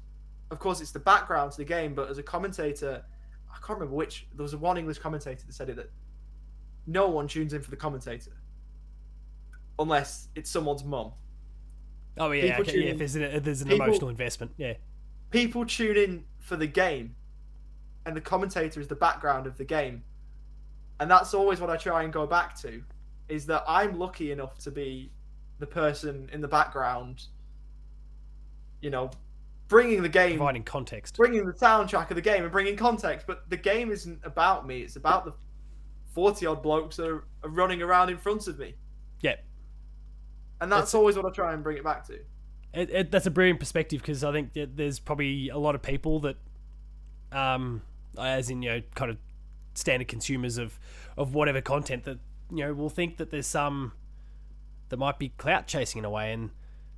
of course, it's the background to the game, but as a commentator, I can't remember which. There was one English commentator that said it, that no one tunes in for the commentator unless it's someone's mum. Oh yeah, okay. Yeah. If there's an emotional investment, yeah. People tune in for the game, and the commentator is the background of the game, and that's always what I try and go back to, is that I'm lucky enough to be the person in the background, bringing the game, providing context, bringing the soundtrack of the game, and bringing context. But the game isn't about me; it's about the 40-odd blokes that are running around in front of me. Yeah. And that's always what I try and bring it back to. That's a brilliant perspective, because I think there's probably a lot of people that, as in kind of standard consumers of whatever content, that will think that there's some that might be clout chasing in a way, and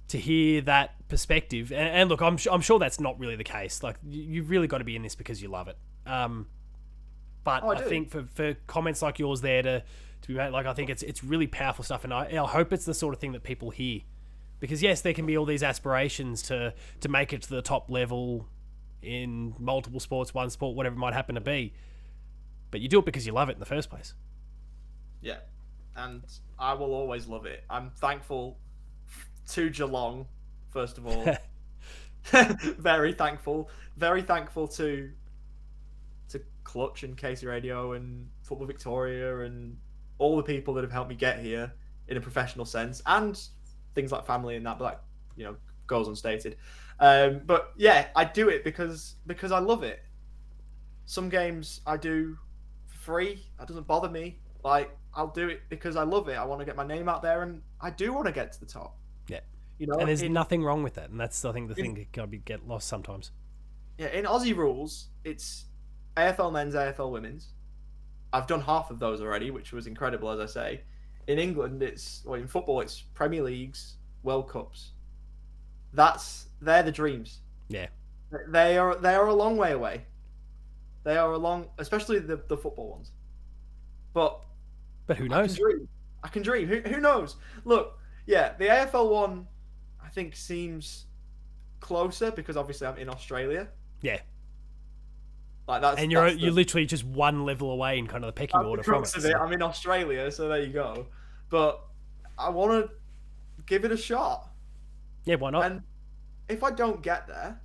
to hear that perspective, and look, I'm sure that's not really the case. Like, you've really got to be in this because you love it. But I think for comments like yours there to be made, like, I think it's really powerful stuff, and I hope it's the sort of thing that people hear, because yes, there can be all these aspirations to make it to the top level in multiple sports, one sport, whatever it might happen to be, but you do it because you love it in the first place. Yeah, and I will always love it. I'm thankful to Geelong, first of all. Very thankful to Clutch and Casey Radio and Football Victoria and all the people that have helped me get here in a professional sense, and things like family and that, but that, goes unstated. But yeah, I do it because I love it. Some games I do for free. That doesn't bother me. Like, I'll do it because I love it. I want to get my name out there, and I do want to get to the top. Yeah. And there's nothing wrong with that, and that's, I think, the thing that can get lost sometimes. Yeah, in Aussie rules, it's AFL men's, AFL women's. I've done half of those already, which was incredible, as I say. In England, in football, it's Premier Leagues, World Cups. They're the dreams. Yeah. They are a long way away. They are especially the football ones. But who knows? I can dream. Who knows? Look, yeah, the AFL one, I think, seems closer because obviously I'm in Australia. Yeah. Like that's, and you're literally just one level away in kind of the pecking order from it. So. I'm in Australia, so there you go. But I want to give it a shot. Yeah, why not? And if I don't get there,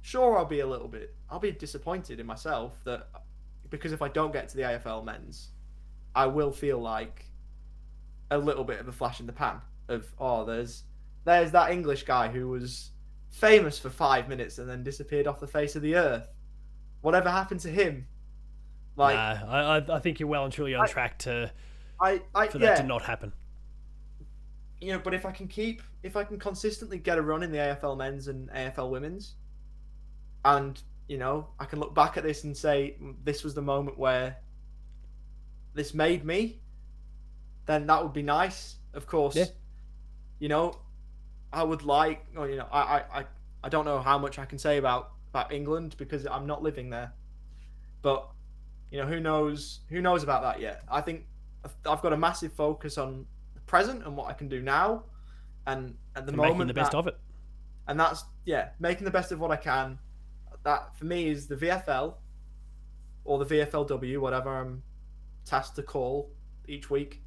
sure, I'll be disappointed in myself because if I don't get to the AFL men's, I will feel like a little bit of a flash in the pan of, there's that English guy who was famous for 5 minutes and then disappeared off the face of the earth. Whatever happened to him? Like, I think you're well and truly on track for that to not happen. But if I can consistently get a run in the AFL men's and AFL women's, and I can look back at this and say this was the moment where this made me, then that would be nice. Of course, yeah. I would like, I don't know how much I can say about England because I'm not living there, but who knows about that yet. I think I've got a massive focus on the present and what I can do now, and at the moment making the best of it, and that's making the best of what I can. That for me is the VFL or the VFLW, whatever I'm tasked to call each week,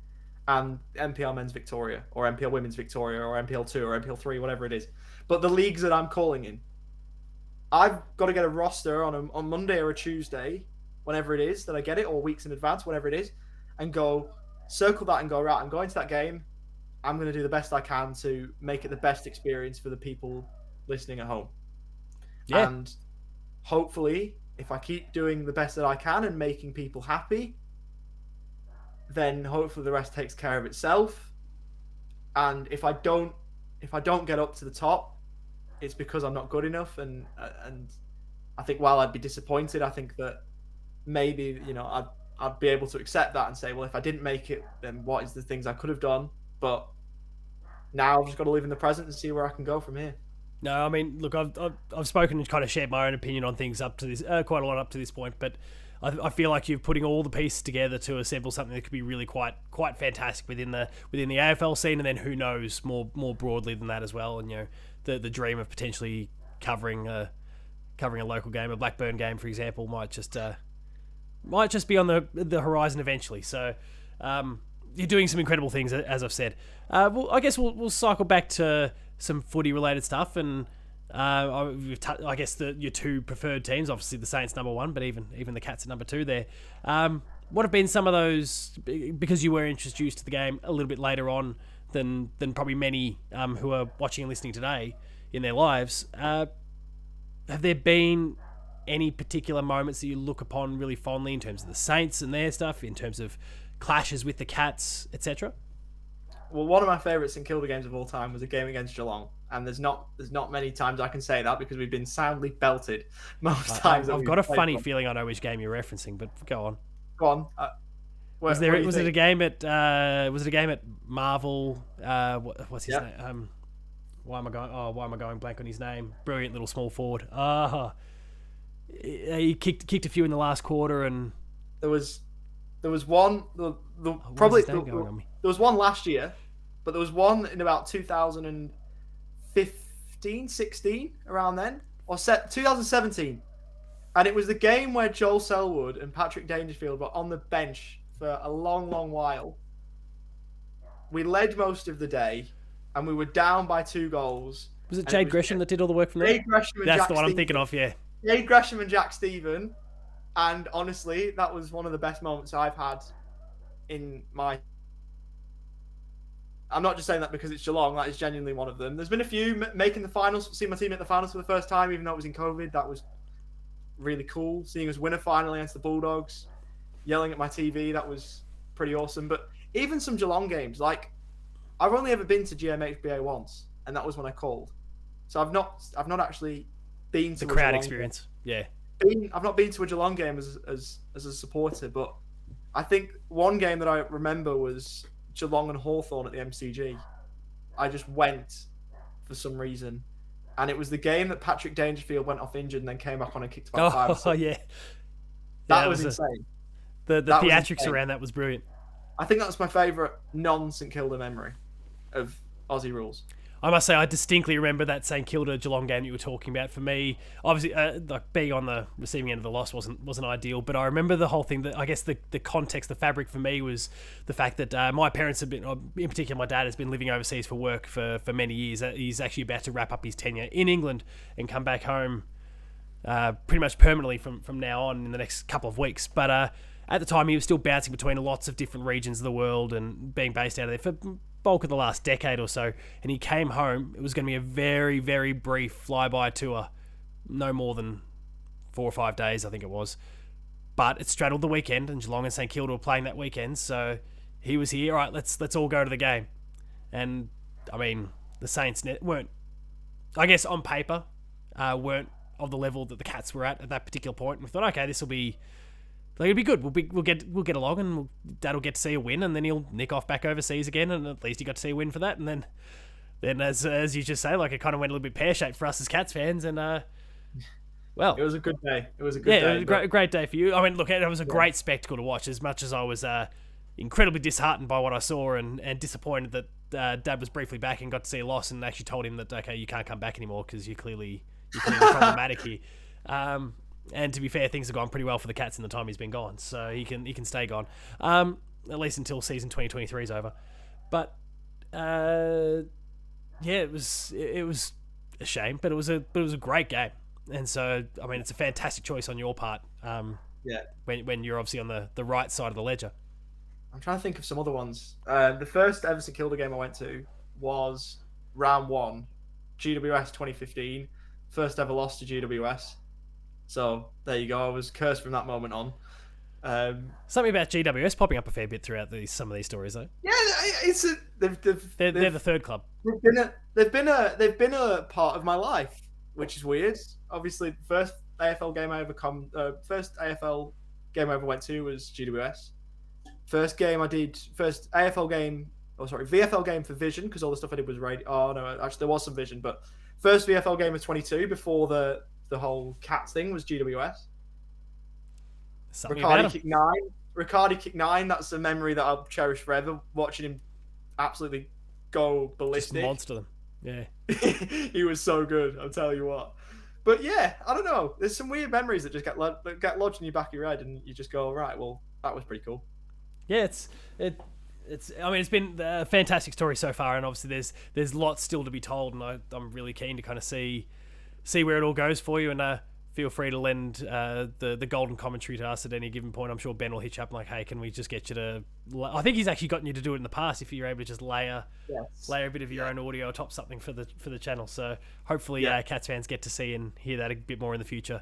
and NPL Men's Victoria or NPL Women's Victoria or NPL 2 or NPL 3, whatever it is. But the leagues that I'm calling in, I've got to get a roster on Monday or a Tuesday, whenever it is that I get it, or weeks in advance, whatever it is, and go circle that and go, right, I'm going to that game. I'm going to do the best I can to make it the best experience for the people listening at home. Yeah. And hopefully, if I keep doing the best that I can and making people happy, then hopefully the rest takes care of itself. And if I don't get up to the top, it's because I'm not good enough. And I think while I'd be disappointed, I think that maybe I'd be able to accept that and say, well, if I didn't make it, then what is the things I could have done? But now I've just got to live in the present and see where I can go from here. No, I mean, look, I've spoken and kind of shared my own opinion on things up to this quite a lot up to this point, but I feel like you're putting all the pieces together to assemble something that could be really quite fantastic within the AFL scene, and then who knows more broadly than that as well. And the dream of potentially covering a local game, a Blackburn game, for example, might just be on the horizon eventually. So you're doing some incredible things, as I've said. Well, I guess we'll cycle back to some footy related stuff, and I guess your two preferred teams, obviously the Saints number one, but even the Cats at number two there. What have been some of those, because you were introduced to the game a little bit later on than probably many who are watching and listening today in their lives, have there been any particular moments that you look upon really fondly in terms of the Saints and their stuff, in terms of clashes with the Cats, etc.? Well, one of my favourite St Kilda games of all time was a game against Geelong, and there's not many times I can say that because we've been soundly belted most times. I've got a funny feeling I know which game you're referencing, but go on. Go on. What do you Was it think? a game at Marvel? What's his Yep. name? Why am I going blank on his name? Brilliant little small forward. He kicked a few in the last quarter, and There was one where's his name going on me? there was one last year, but there was one in about 2015, 16 around then, or 2017, and it was the game where Joel Selwood and Patrick Dangerfield were on the bench for a long while. We led most of the day, and we were down by 2 goals. Was it And Jade Gresham that did all the work from there? Jade Gresham and That's Jack the one I'm Stephen. thinking of. Yeah. Jade Gresham and Jack Stephen, and honestly, that was one of the best moments I've had in my. I'm not just saying that because it's Geelong. That is genuinely one of them. There's been a few making the finals, seeing my team at the finals for the first time, even though it was in COVID. That was really cool. Seeing us win a final against the Bulldogs, yelling at my TV, that was pretty awesome. But even some Geelong games, like I've only ever been to GMHBA once, and that was when I called. So I've not actually been to The a crowd Geelong experience. game. Yeah. I've not been to a Geelong game as a supporter, but I think one game that I remember was Geelong and Hawthorn at the MCG. I just went for some reason, and it was the game that Patrick Dangerfield went off injured and then came back on and kicked about 5 or 6. Yeah. That was insane. The That was theatrics insane. around that was brilliant. I think that's my favourite non-St Kilda memory of Aussie rules. I must say, I distinctly remember that St Kilda Geelong game you were talking about. For me, obviously, like being on the receiving end of the loss wasn't ideal, but I remember the whole thing. That I guess the context, the fabric for me was the fact that my parents have been, in particular, my dad has been living overseas for work for many years. He's actually about to wrap up his tenure in England and come back home pretty much permanently from now on in the next couple of weeks. But at the time, he was still bouncing between lots of different regions of the world and being based out of there for bulk of the last decade or so. And he came home. It was going to be a very, very brief flyby tour, no more than 4 or 5 days, I think it was. But it straddled the weekend, and Geelong and St Kilda were playing that weekend, so he was here. All right, let's all go to the game. And I mean, the Saints weren't, I guess on paper, weren't of the level that the Cats were at that particular point. And we thought, okay, this will be. Like, it'll be good. We'll get along, and Dad will get to see a win, and then he'll nick off back overseas again, and at least he got to see a win for that. And then as you just say, like, it kind of went a little bit pear shaped for us as Cats fans, and well, It was a good day. It was a good day. it was a great day for you. I mean, look, it was a great spectacle to watch. As much as I was incredibly disheartened by what I saw and disappointed that Dad was briefly back and got to see a loss, and actually told him that okay, you can't come back anymore because you're clearly problematic here. And to be fair, things have gone pretty well for the Cats in the time he's been gone, so he can stay gone, at least until season 2023 is over. But yeah, it was a shame, but it was a great game, and so I mean, it's a fantastic choice on your part. Yeah. When you're obviously on the right side of the ledger. I'm trying to think of some other ones. The first ever St Kilda game I went to was round 1, GWS 2015. First ever loss to GWS. So there you go. I was cursed from that moment on. Something about GWS popping up a fair bit throughout some of these stories, though. Yeah, it's They're the third club. They've been a part of my life, which is weird. Obviously, first AFL game I ever went to was GWS. First AFL game, VFL game for Vision, because all the stuff I did was radio. Oh no, actually there was some Vision, but first VFL game was 22 before the whole Cats thing was GWS. Riccardi kicked 9. That's a memory that I'll cherish forever. Watching him absolutely go ballistic. Just monster them. Yeah. He was so good, I'll tell you what. But yeah, I don't know. There's some weird memories that just get lodged in your back of your head, and you just go, right, well, that was pretty cool. Yeah, it's. I mean, it's been a fantastic story so far, and obviously there's lots still to be told, and I'm really keen to kind of see where it all goes for you, and feel free to lend the golden commentary to us at any given point. I'm sure Ben will hit you up and like, hey, can we just get you to... I think he's actually gotten you to do it in the past if you're able to just layer a bit of your own audio atop something for the channel. So hopefully Cats fans get to see and hear that a bit more in the future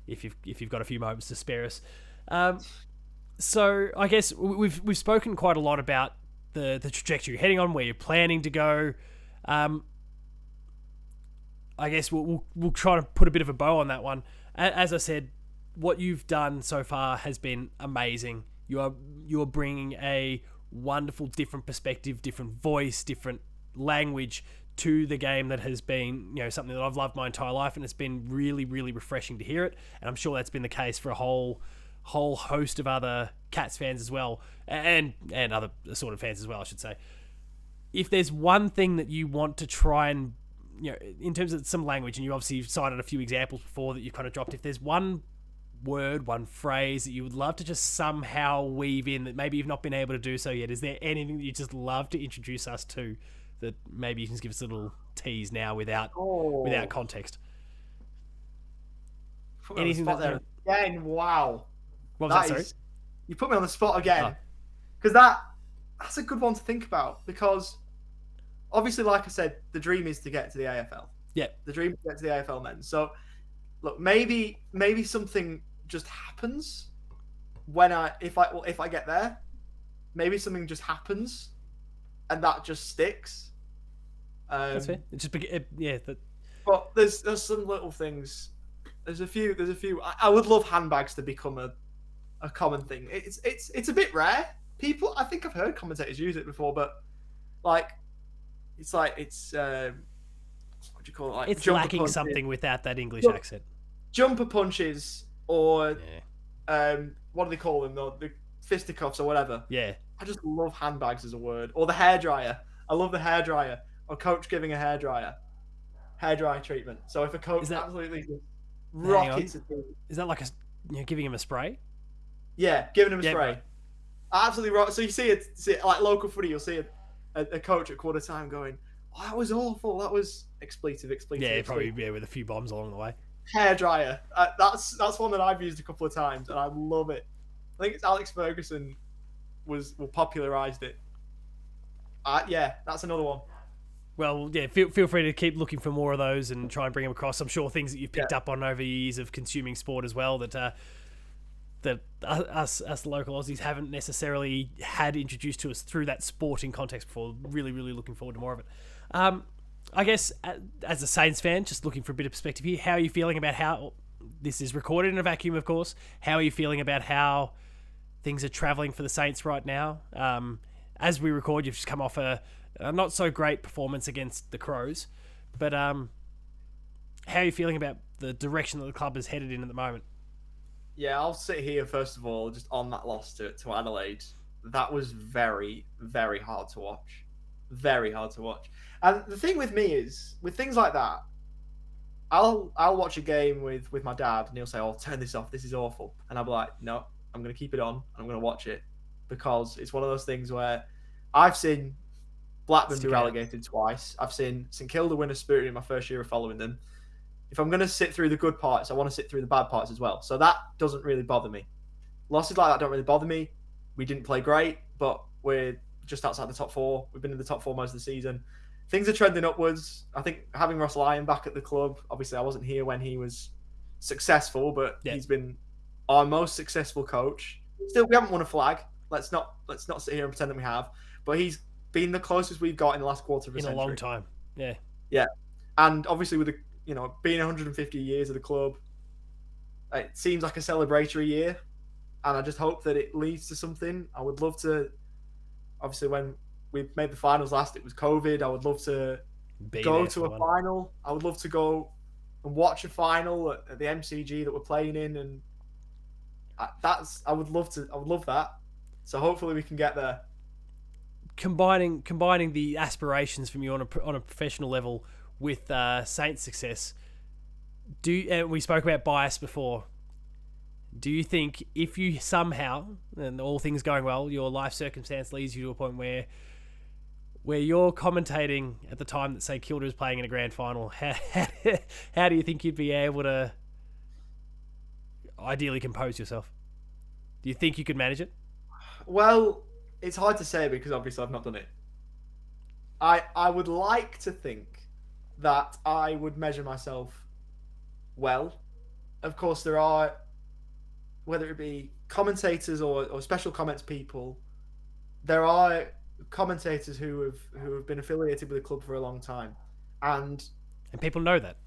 if you've got a few moments to spare us. So I guess we've spoken quite a lot about the trajectory you're heading on, where you're planning to go. I guess we'll try to put a bit of a bow on that one. As I said, what you've done so far has been amazing. you're bringing a wonderful different perspective, different voice, different language to the game that has been, something that I've loved my entire life, and it's been really, really refreshing to hear it. And I'm sure that's been the case for a whole host of other Cats fans as well, and other sort of fans as well, I should say. If there's one thing that you want to try and, in terms of some language, and you obviously cited a few examples before that you've kind of dropped, if there's one word, one phrase that you would love to just somehow weave in that maybe you've not been able to do so yet, is there anything that you just love to introduce us to that maybe you can give us a little tease now without context? Anything there again? Wow. What was that, sorry? You put me on the spot again, because that's a good one to think about, because obviously, like I said, the dream is to get to the AFL. Yeah. The dream is to get to the AFL men. So, look, maybe something just happens if I get there. Maybe something just happens, and that just sticks. That's fair. It's just But there's some little things. There's a few. I would love handbags to become a common thing. It's a bit rare. I think I've heard commentators use it before, but what do you call it? Like, it's lacking punches. Something without that English accent. Jumper punches, or what do they call them? The fisticuffs or whatever. Yeah. I just love handbags as a word. Or the hairdryer. I love the hairdryer. Or coach giving a hairdryer treatment. So if a coach absolutely rockets a team. Is that like giving him a spray? Yeah, giving him a spray. Right. Absolutely right. So you see it like local footy, you'll see a coach at quarter time going, "Oh, that was awful. That was expletive." Yeah, probably with a few bombs along the way. Hairdryer. That's one that I've used a couple of times, and I love it. I think it's Alex Ferguson popularised it. That's another one. Well, yeah, feel free to keep looking for more of those and try and bring them across. I'm sure things that you've picked up on over years of consuming sport as well that us local Aussies haven't necessarily had introduced to us through that sporting context before. Really, really looking forward to more of it. I guess as a Saints fan, just looking for a bit of perspective here, how are you feeling about how this is recorded in a vacuum, of course? How are you feeling about how things are travelling for the Saints right now? As we record, you've just come off a not so great performance against the Crows, but how are you feeling about the direction that the club is headed in at the moment? Yeah, I'll sit here first of all, just on that loss to Adelaide. That was very, very hard to watch. Very hard to watch. And the thing with me is, with things like that, I'll watch a game with my dad, and he'll say, "Oh, turn this off. This is awful." And I'll be like, "No, I'm going to keep it on. And I'm going to watch it," because it's one of those things where I've seen Blackburn be relegated twice. I've seen St Kilda win a Spirit in my first year of following them. If I'm going to sit through the good parts, I want to sit through the bad parts as well. So that doesn't really bother me. Losses like that don't really bother me. We didn't play great, but we're just outside the top four. We've been in the top four most of the season. Things are trending upwards. I think having Ross Lyon back at the club, obviously I wasn't here when he was successful, but he's been our most successful coach. Still, we haven't won a flag. Let's not sit here and pretend that we have. But he's been the closest we've got in the last quarter of a century. In a long time. Yeah. Yeah. And obviously with being 150 years of the club, it seems like a celebratory year. And I just hope that it leads to something. I would love to, obviously when we made the finals last, it was COVID. I would love to go to a final. I would love to go and watch a final at the MCG that we're playing in. And I would love that. So hopefully we can get there. Combining the aspirations from you on a professional level with Saints success, we spoke about bias before. Do you think if you somehow, and all things going well, your life circumstance leads you to a point where you're commentating at the time that, say, Kilda is playing in a grand final, how do you think you'd be able to ideally compose yourself? Do you think you could manage it? Well, it's hard to say because obviously I've not done it. I would like to think that I would measure myself well. Of course, there are, whether it be commentators or special comments people, there are commentators who have been affiliated with the club for a long time, and people know that.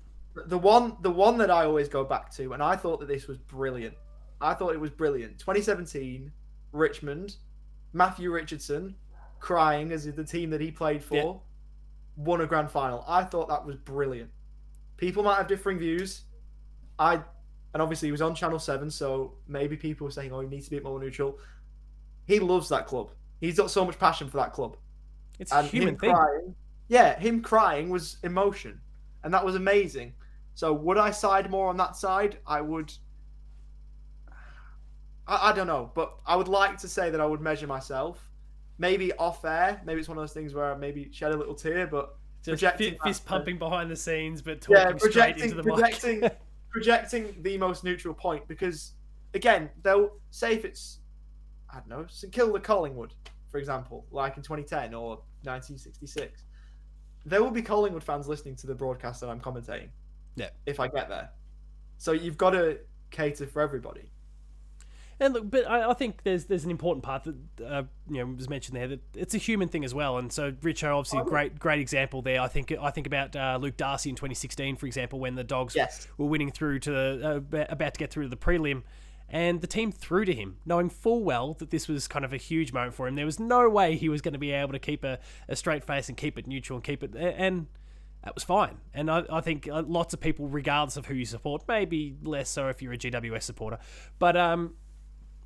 The one that I always go back to, and I thought that this was brilliant. I thought it was brilliant. 2017, Richmond, Matthew Richardson, crying as the team that he played for, won a grand final. I thought that was brilliant. People might have differing views. And obviously he was on Channel 7, so maybe people were saying, oh, he needs to be more neutral. He loves that club. He's got so much passion for that club. It's a human thing. Him crying was emotion. And that was amazing. So would I side more on that side? I would. I don't know, but I would like to say that I would measure myself. Maybe off air. Maybe it's one of those things where I maybe shed a little tear, but just fist pumping behind the scenes, but talking straight into the mic. projecting the most neutral point, because again, they'll say if it's, I don't know, St Kilda Collingwood, for example, like in 2010 or 1966, there will be Collingwood fans listening to the broadcast that I'm commentating. Yeah. If I get there. So you've got to cater for everybody. And look, but I think there's an important part that was mentioned there, that it's a human thing as well. And so Richo, obviously, great example there. I think about Luke Darcy in 2016, for example, when the Dogs were winning through to about to get through to the prelim, and the team threw to him, knowing full well that this was kind of a huge moment for him. There was no way he was going to be able to keep a straight face and keep it neutral and keep it, and that was fine. And I think lots of people, regardless of who you support, maybe less so if you're a GWS supporter, but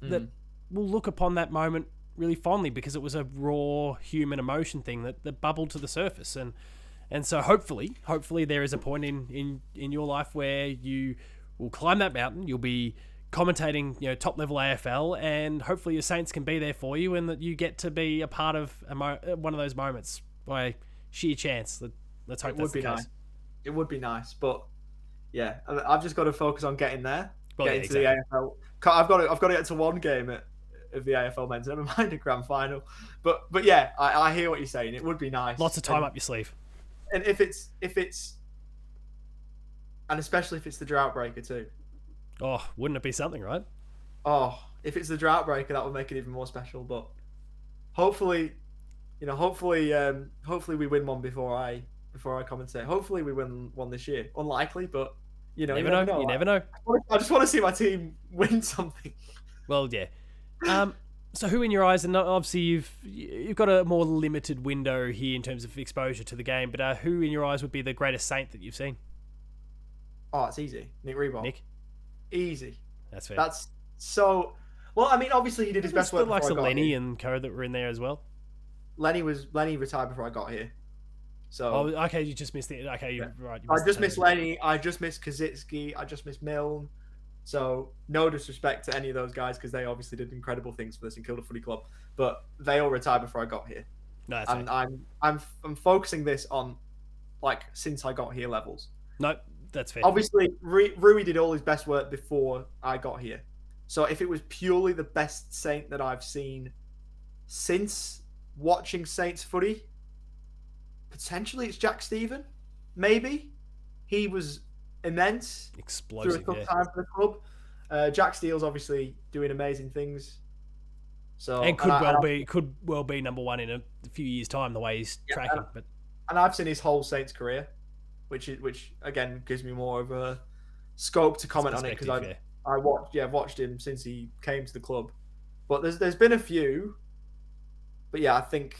that will look upon that moment really fondly, because it was a raw human emotion thing that bubbled to the surface. And so hopefully there is a point in your life where you will climb that mountain, you'll be commentating, top level AFL, and hopefully your Saints can be there for you, and that you get to be a part of one of those moments by sheer chance. Let's hope that's the case. Nice. It would be nice, but yeah, I've just got to focus on getting there, to the AFL. I've got to get to one game of the AFL men's, never mind a grand final. But yeah, I hear what you're saying. It would be nice. Lots of time up your sleeve. And if it's and especially if it's the drought breaker too. Oh, wouldn't it be something, right? Oh, if it's the drought breaker, that would make it even more special. But hopefully we win one before I commentate. Hopefully we win one this year. Unlikely, but you never know. You never know. I just want to see my team win something. Well, yeah. So who in your eyes, and obviously you've got a more limited window here in terms of exposure to the game, but who in your eyes would be the greatest Saint that you've seen? Oh, it's easy. Nick Riewoldt. Nick? Easy. That's fair. That's so... Well, I mean, obviously he did his best work before I got here. Lenny and co that were in there as well. Lenny retired before I got here. So okay, you just missed it. Okay, you're right. I just missed Lenny. I just missed Kazitsky. I just missed Milne. So no disrespect to any of those guys, because they obviously did incredible things for the St Kilda Footy Club, but they all retired before I got here. No, that's and fair. I'm focusing this on like since I got here levels. No, that's fair. Obviously, Rui did all his best work before I got here. So if it was purely the best Saint that I've seen since watching Saints footy, potentially it's Jack Stephen. Maybe. He was immense. Explosive, through a tough time for the club. Jack Steele's obviously doing amazing things. So and could well be number one in a few years' time, the way he's tracking. And I've seen his whole Saints career, which again gives me more of a scope to comment on it, because I've watched him since he came to the club. But there's been a few. But yeah, I think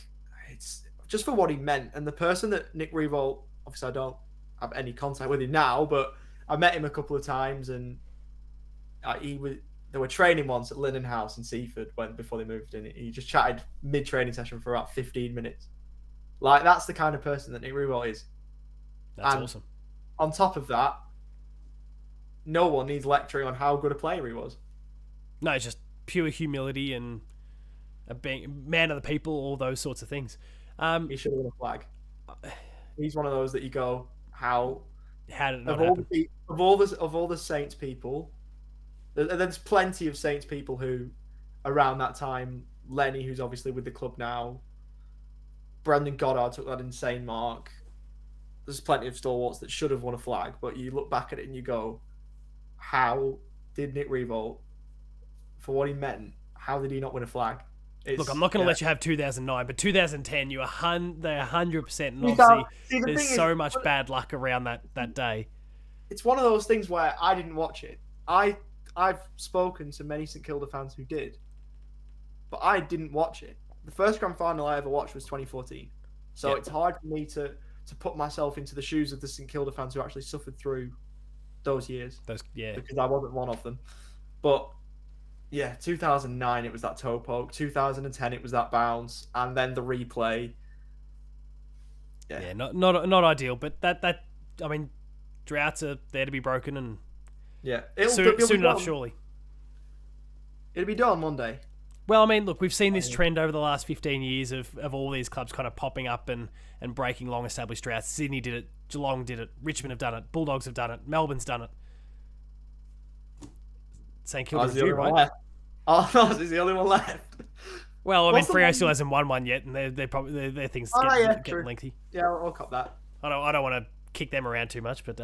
it's just for what he meant, and the person that Nick Riewoldt, obviously I don't have any contact with him now, but I met him a couple of times, and they were training once at Linnen House in Seaford before they moved in. He just chatted mid-training session for about 15 minutes. Like, that's the kind of person that Nick Riewoldt is. That's awesome. On top of that, no one needs lecturing on how good a player he was. No, it's just pure humility and being a man of the people, all those sorts of things. He should have won a flag. He's one of those that you go, how did it not happen? Of all the Saints people, there's plenty of Saints people who, around that time, Lenny, who's obviously with the club now, Brendan Goddard took that insane mark. There's plenty of stalwarts that should have won a flag, but you look back at it and you go, how did Nick Riewoldt, for what he meant, how did he not win a flag? Look, I'm not going to let you have 2009, but 2010, they're 100%, and obviously there's so much bad luck around that day. It's one of those things where I didn't watch it. I've spoken to many St Kilda fans who did, but I didn't watch it. The first grand final I ever watched was 2014. So it's hard for me to put myself into the shoes of the St Kilda fans who actually suffered through those years. Because I wasn't one of them. But yeah, 2009 it was that toe poke. 2010 it was that bounce, and then the replay. Yeah, not ideal, but that I mean, droughts are there to be broken, and soon enough, surely. It'll be done one day. Well, I mean, look, we've seen this trend over the last 15 years of all these clubs kind of popping up and breaking long-established droughts. Sydney did it, Geelong did it, Richmond have done it, Bulldogs have done it, Melbourne's done it. St Kilda's due, right? Oh, no, is the only one left. Well, I mean, Freo still hasn't won one yet, and they're probably their things getting lengthy. Yeah, I'll cop that. I don't want to kick them around too much, but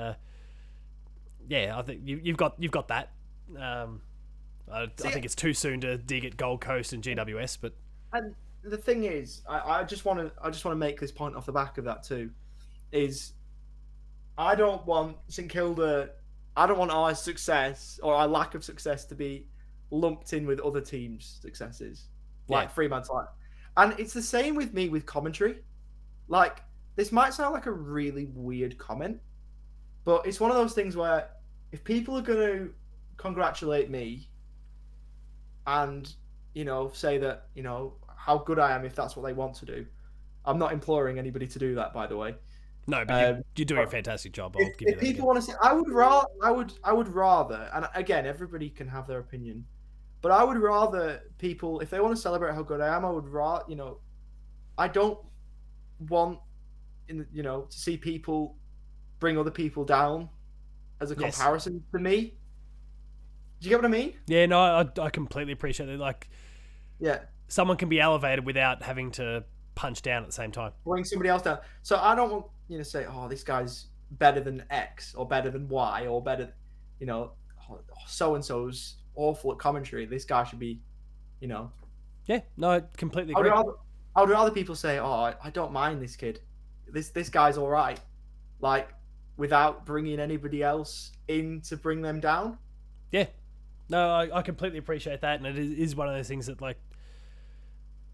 yeah, I think you've got that. I think it's too soon to dig at Gold Coast and GWS, but the thing is, I just want to make this point off the back of that too, is I don't want St Kilda, I don't want our success or our lack of success to be lumped in with other teams' successes, like Freman's like, and it's the same with me with commentary. Like, this might sound like a really weird comment, but it's one of those things where if people are going to congratulate me and, say that, how good I am, if that's what they want to do. I'm not imploring anybody to do that, by the way. No, but you're doing a fantastic job. I'll give you that. If people want to say, I would rather, and again, everybody can have their opinion, but I would rather people, if they want to celebrate how good I am, I would rather, I don't want, to see people bring other people down as a comparison to me. Do you get what I mean? Yeah, no, I completely appreciate it. Like, someone can be elevated without having to punch down at the same time. Bring somebody else down. So I don't want you to say, oh, this guy's better than X or better than Y or better, so-and-so's awful at commentary. This guy should be, Yeah, no, I completely agree. I would rather people say, oh, I don't mind this kid. This guy's all right. Like, without bringing anybody else in to bring them down. Yeah. No, I completely appreciate that, and it is one of those things that, like,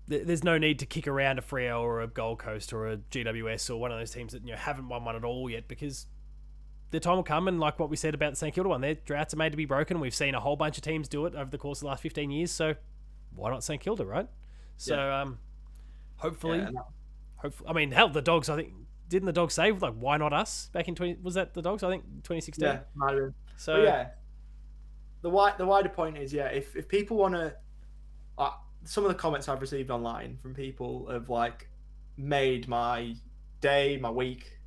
there's no need to kick around a Freo or a Gold Coast or a GWS or one of those teams that haven't won one at all yet, because the time will come, and like what we said about the St Kilda one, their droughts are made to be broken. We've seen a whole bunch of teams do it over the course of the last 15 years, so why not St Kilda, right? So hopefully, I mean, hell, the Dogs, I think, didn't the Dogs say, like, why not us back in 20, was that the Dogs? I think 2016. Yeah, might have. So but yeah. The wider point is, if people want to, some of the comments I've received online from people have like made my day, my week.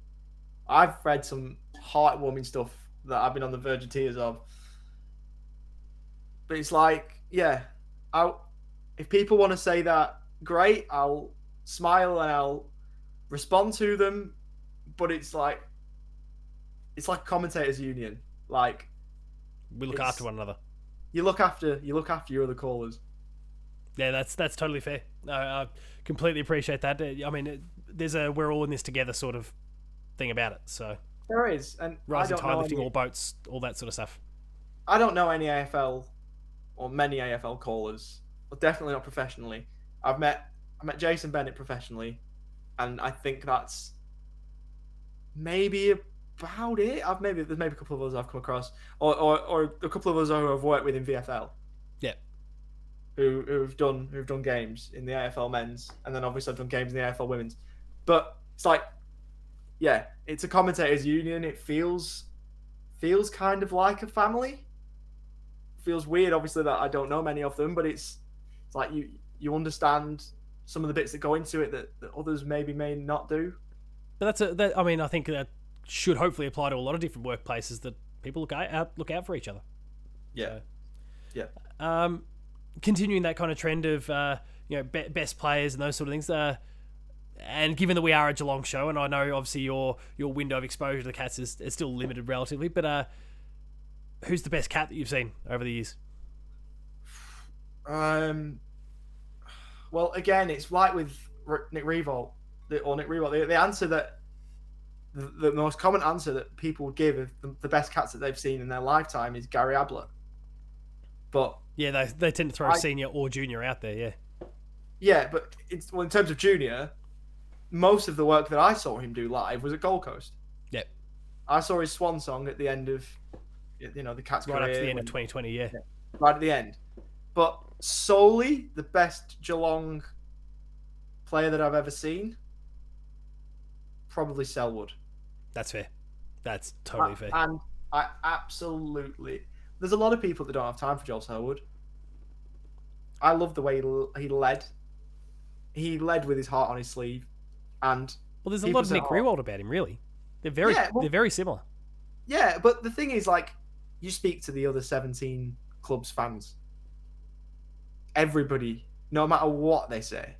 I've read some heartwarming stuff that I've been on the verge of tears of. But it's like, if people want to say that, great, I'll smile and I'll respond to them. But it's like a commentators union. Like, we look after one another. You look after your other callers. Yeah, that's totally fair. I completely appreciate that. I mean, there's a we're all in this together sort of thing about it. So there is, and rising tide lifting all boats, all that sort of stuff. I don't know any AFL or many AFL callers, but definitely not professionally. I met Jason Bennett professionally, and I think that's maybe about it. There's maybe a couple of others I've come across, or a couple of others who I've worked with in VFL. Yeah. Who've done games in the AFL men's, and then obviously I've done games in the AFL women's. But it's like, it's a commentators union. It feels kind of like a family. Feels weird, obviously, that I don't know many of them, but it's like you understand some of the bits that go into it that others maybe may not do. But I mean, I think that should hopefully apply to a lot of different workplaces, that people look out for each other. Yeah. So, yeah. Continuing that kind of trend of best players and those sort of things. And given that we are a Geelong show, and I know obviously your window of exposure to the Cats is still limited relatively, but who's the best Cat that you've seen over the years? Well, again, it's like with Nick Riewoldt. The answer that the most common answer that people would give of the best Cats that they've seen in their lifetime is Gary Ablett. But yeah, they tend to throw senior or junior out there. Yeah. Yeah, but in terms of junior, most of the work that I saw him do live was at Gold Coast. Yep. I saw his swan song at the end of, the Cat's Right up to the career. end of 2020, yeah. Right at the end. But solely the best Geelong player that I've ever seen, probably Selwood. That's fair. That's totally fair. And I absolutely. There's a lot of people that don't have time for Joel Selwood. I love the way he led. He led with his heart on his sleeve, and Well, there's a lot of Nick Riewoldt about him, really. They're very similar. Yeah, but the thing is, like, you speak to the other 17 clubs fans. Everybody, no matter what they say,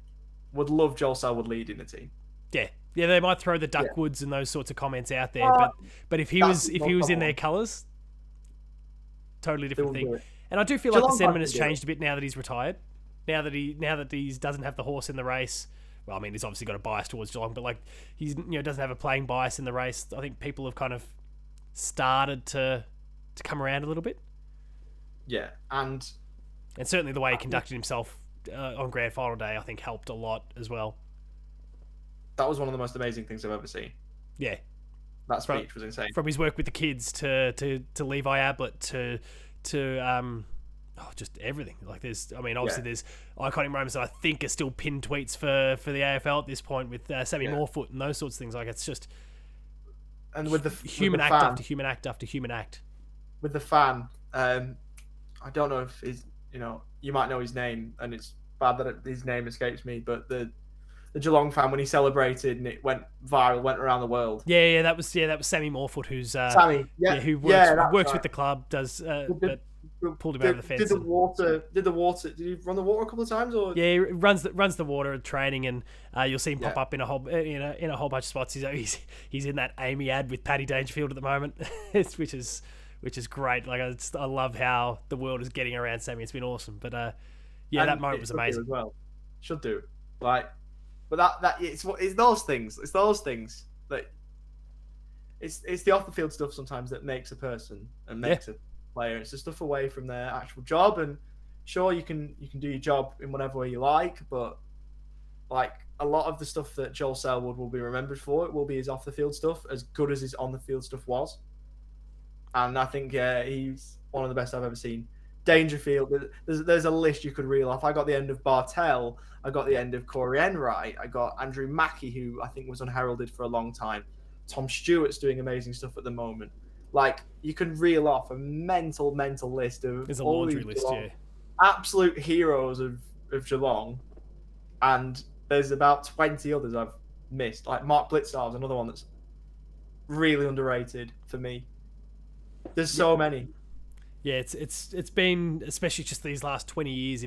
would love Joel Selwood leading the team. Yeah, yeah, they might throw the Duckwoods and those sorts of comments out there, but if he was in their colours, totally different thing. And I do feel like the sentiment has changed a bit now that he's retired. Now that he doesn't have the horse in the race. Well, I mean, he's obviously got a bias towards Geelong, but like he's doesn't have a playing bias in the race. I think people have kind of started to come around a little bit. Yeah, and certainly the way he conducted himself on grand final day, I think, helped a lot as well. That was one of the most amazing things I've ever seen. Yeah, that speech was insane. From his work with the kids to Levi Ablett to just everything. Like there's iconic moments that I think are still pinned tweets for the AFL at this point with Sammy Morefoot and those sorts of things. Like it's just with the human act after human act after human act. With the fan, I don't know if you might know his name, and it's bad that his name escapes me, but the Geelong fan, when he celebrated and it went viral, went around the world. Yeah, that was Sammy Morefoot, who's Sammy, who works with the club, does but pulled him over the fence. Did the water? Did he run the water a couple of times? Or yeah, he runs the water at training, and you'll see him pop up in a whole bunch of spots. He's in that Amy ad with Paddy Dangerfield at the moment, which is great. Like I love how the world is getting around Sammy. It's been awesome. But that moment was amazing. As well, should do like. But that it's those things. It's those things that it's the off the field stuff sometimes that makes a person and makes a player. It's the stuff away from their actual job. And sure, you can do your job in whatever way you like, but like a lot of the stuff that Joel Selwood will be remembered for, it will be his off the field stuff, as good as his on the field stuff was. And I think he's one of the best I've ever seen. Dangerfield, there's a list you could reel off. I got the end of Bartel. I got the end of Corey Enright. I got Andrew Mackey, who I think was unheralded for a long time. Tom Stewart's doing amazing stuff at the moment. Like, you can reel off a mental list of there's a laundry list, absolute heroes of Geelong. And there's about 20 others I've missed. Like Mark Blitzar's another one that's really underrated for me. There's so many. Yeah, it's been, especially just these last 20 years,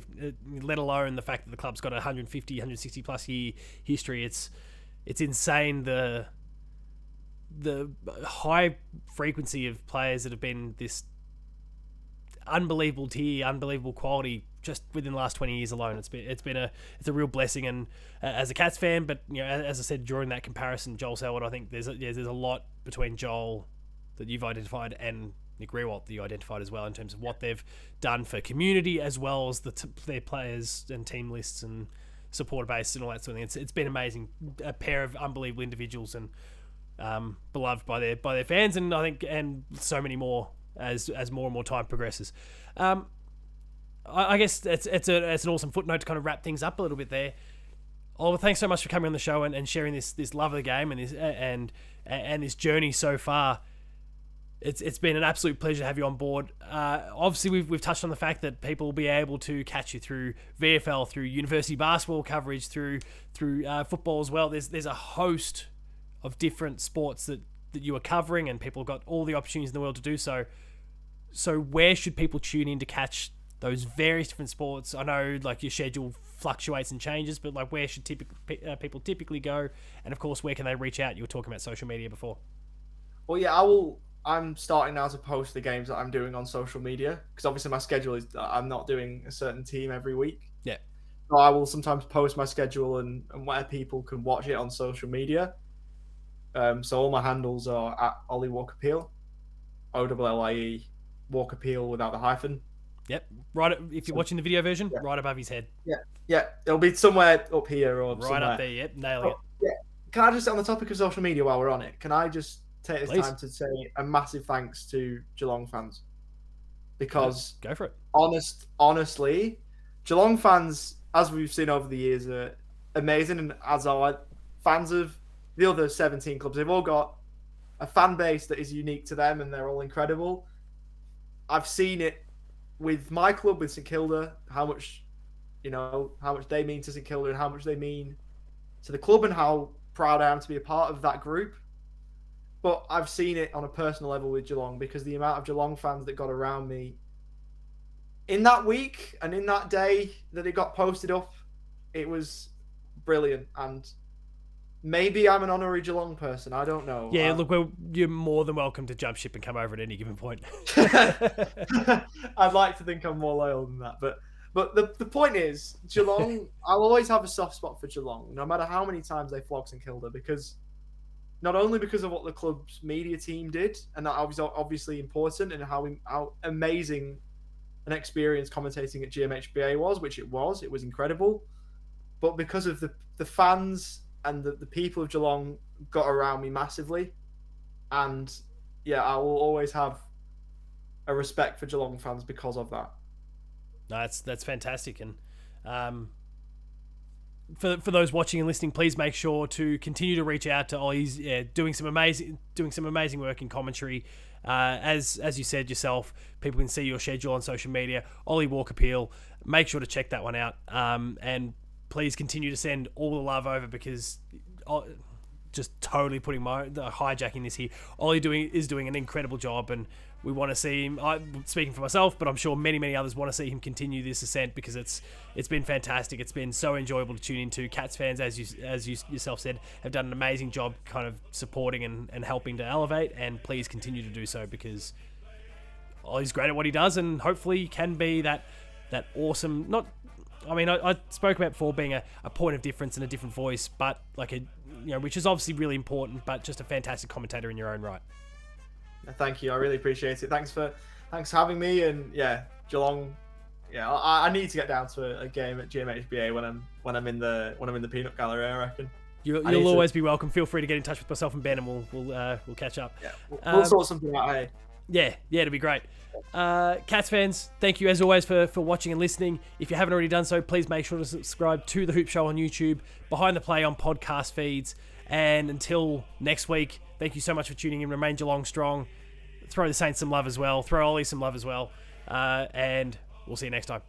let alone the fact that the club's got a 150, 160 plus year history. It's insane the high frequency of players that have been this unbelievable tier, unbelievable quality just within the last 20 years alone. It's a real blessing. And as a Cats fan, but as I said during that comparison, Joel Selwood, I think there's a lot between Joel that you've identified and Nick Riewoldt that you identified as well, in terms of what they've done for community, as well as their players and team lists and supporter base and all that sort of thing. It's been amazing, a pair of unbelievable individuals, and beloved by their fans, and I think and so many more as more and more time progresses. I guess it's an awesome footnote to kind of wrap things up a little bit there. Oliver, thanks so much for coming on the show and sharing this love of the game and this and this journey so far. It's been an absolute pleasure to have you on board. Obviously, we've touched on the fact that people will be able to catch you through VFL, through university basketball coverage, through football as well. There's a host of different sports that you are covering, and people have got all the opportunities in the world to do so. So where should people tune in to catch those various different sports? I know like your schedule fluctuates and changes, but like where should people typically go? And of course, where can they reach out? You were talking about social media before. Well, yeah, I'm starting now to post the games that I'm doing on social media, because obviously my schedule is I'm not doing a certain team every week. Yeah. So I will sometimes post my schedule and where people can watch it on social media. So all my handles are at Ollie Walker Peel, OLLIE Walker Peel without the hyphen. Yep. Right. If you're watching the video version, right above his head. Yeah. It'll be somewhere up here or right somewhere. up there. Yep. Nailing it. Yeah. Can I just, on the topic of social media while we're on it, can I just take this time to say a massive thanks to Geelong fans? Because go for it. Honestly, Geelong fans, as we've seen over the years, are amazing, and as are fans of the other 17 clubs. They've all got a fan base that is unique to them, and they're all incredible. I've seen it with my club, with St Kilda, how much they mean to St Kilda and how much they mean to the club, and how proud I am to be a part of that group. But I've seen it on a personal level with Geelong, because the amount of Geelong fans that got around me in that week and in that day that it got posted up, it was brilliant. And maybe I'm an honorary Geelong person. I don't know. Yeah, look, you're more than welcome to jump ship and come over at any given point. I'd like to think I'm more loyal than that. But the point is, Geelong, I'll always have a soft spot for Geelong, no matter how many times they flog St Kilda, because not only because of what the club's media team did, and that was obviously important, and how amazing an experience commentating at GMHBA was, which it was incredible, but because of the fans and the people of Geelong got around me massively. And yeah, I will always have a respect for Geelong fans because of that. No, that's fantastic. And for those watching and listening, please make sure to continue to reach out to Ollie. He's doing some amazing work in commentary. As you said yourself, people can see your schedule on social media. Ollie Walker Peel, make sure to check that one out. And please continue to send all the love over, because just totally putting hijacking this here. Ollie is doing an incredible job, and we want to see him. I'm speaking for myself, but I'm sure many others want to see him continue this ascent, because it's been fantastic. It's been so enjoyable to tune into. Cats fans, as you yourself said, have done an amazing job kind of supporting and helping to elevate, and please continue to do so, because Ollie's great at what he does, and hopefully can be that awesome, I spoke about before being a point of difference and a different voice, but which is obviously really important, but just a fantastic commentator in your own right. Thank you. I really appreciate it. Thanks for having me. And yeah, Geelong. Yeah, I need to get down to a game at GMHBA when I'm in the peanut gallery, I reckon. You'll always be welcome. Feel free to get in touch with myself and Ben, and we'll catch up. Yeah, we'll sort something out. Hey. Yeah, it'll be great. Cats fans, thank you as always for watching and listening. If you haven't already done so, please make sure to subscribe to The Hoop Show on YouTube, Behind the Play on podcast feeds. And until next week, thank you so much for tuning in. Remain Geelong strong. Throw the Saints some love as well. Throw Ollie some love as well. And we'll see you next time.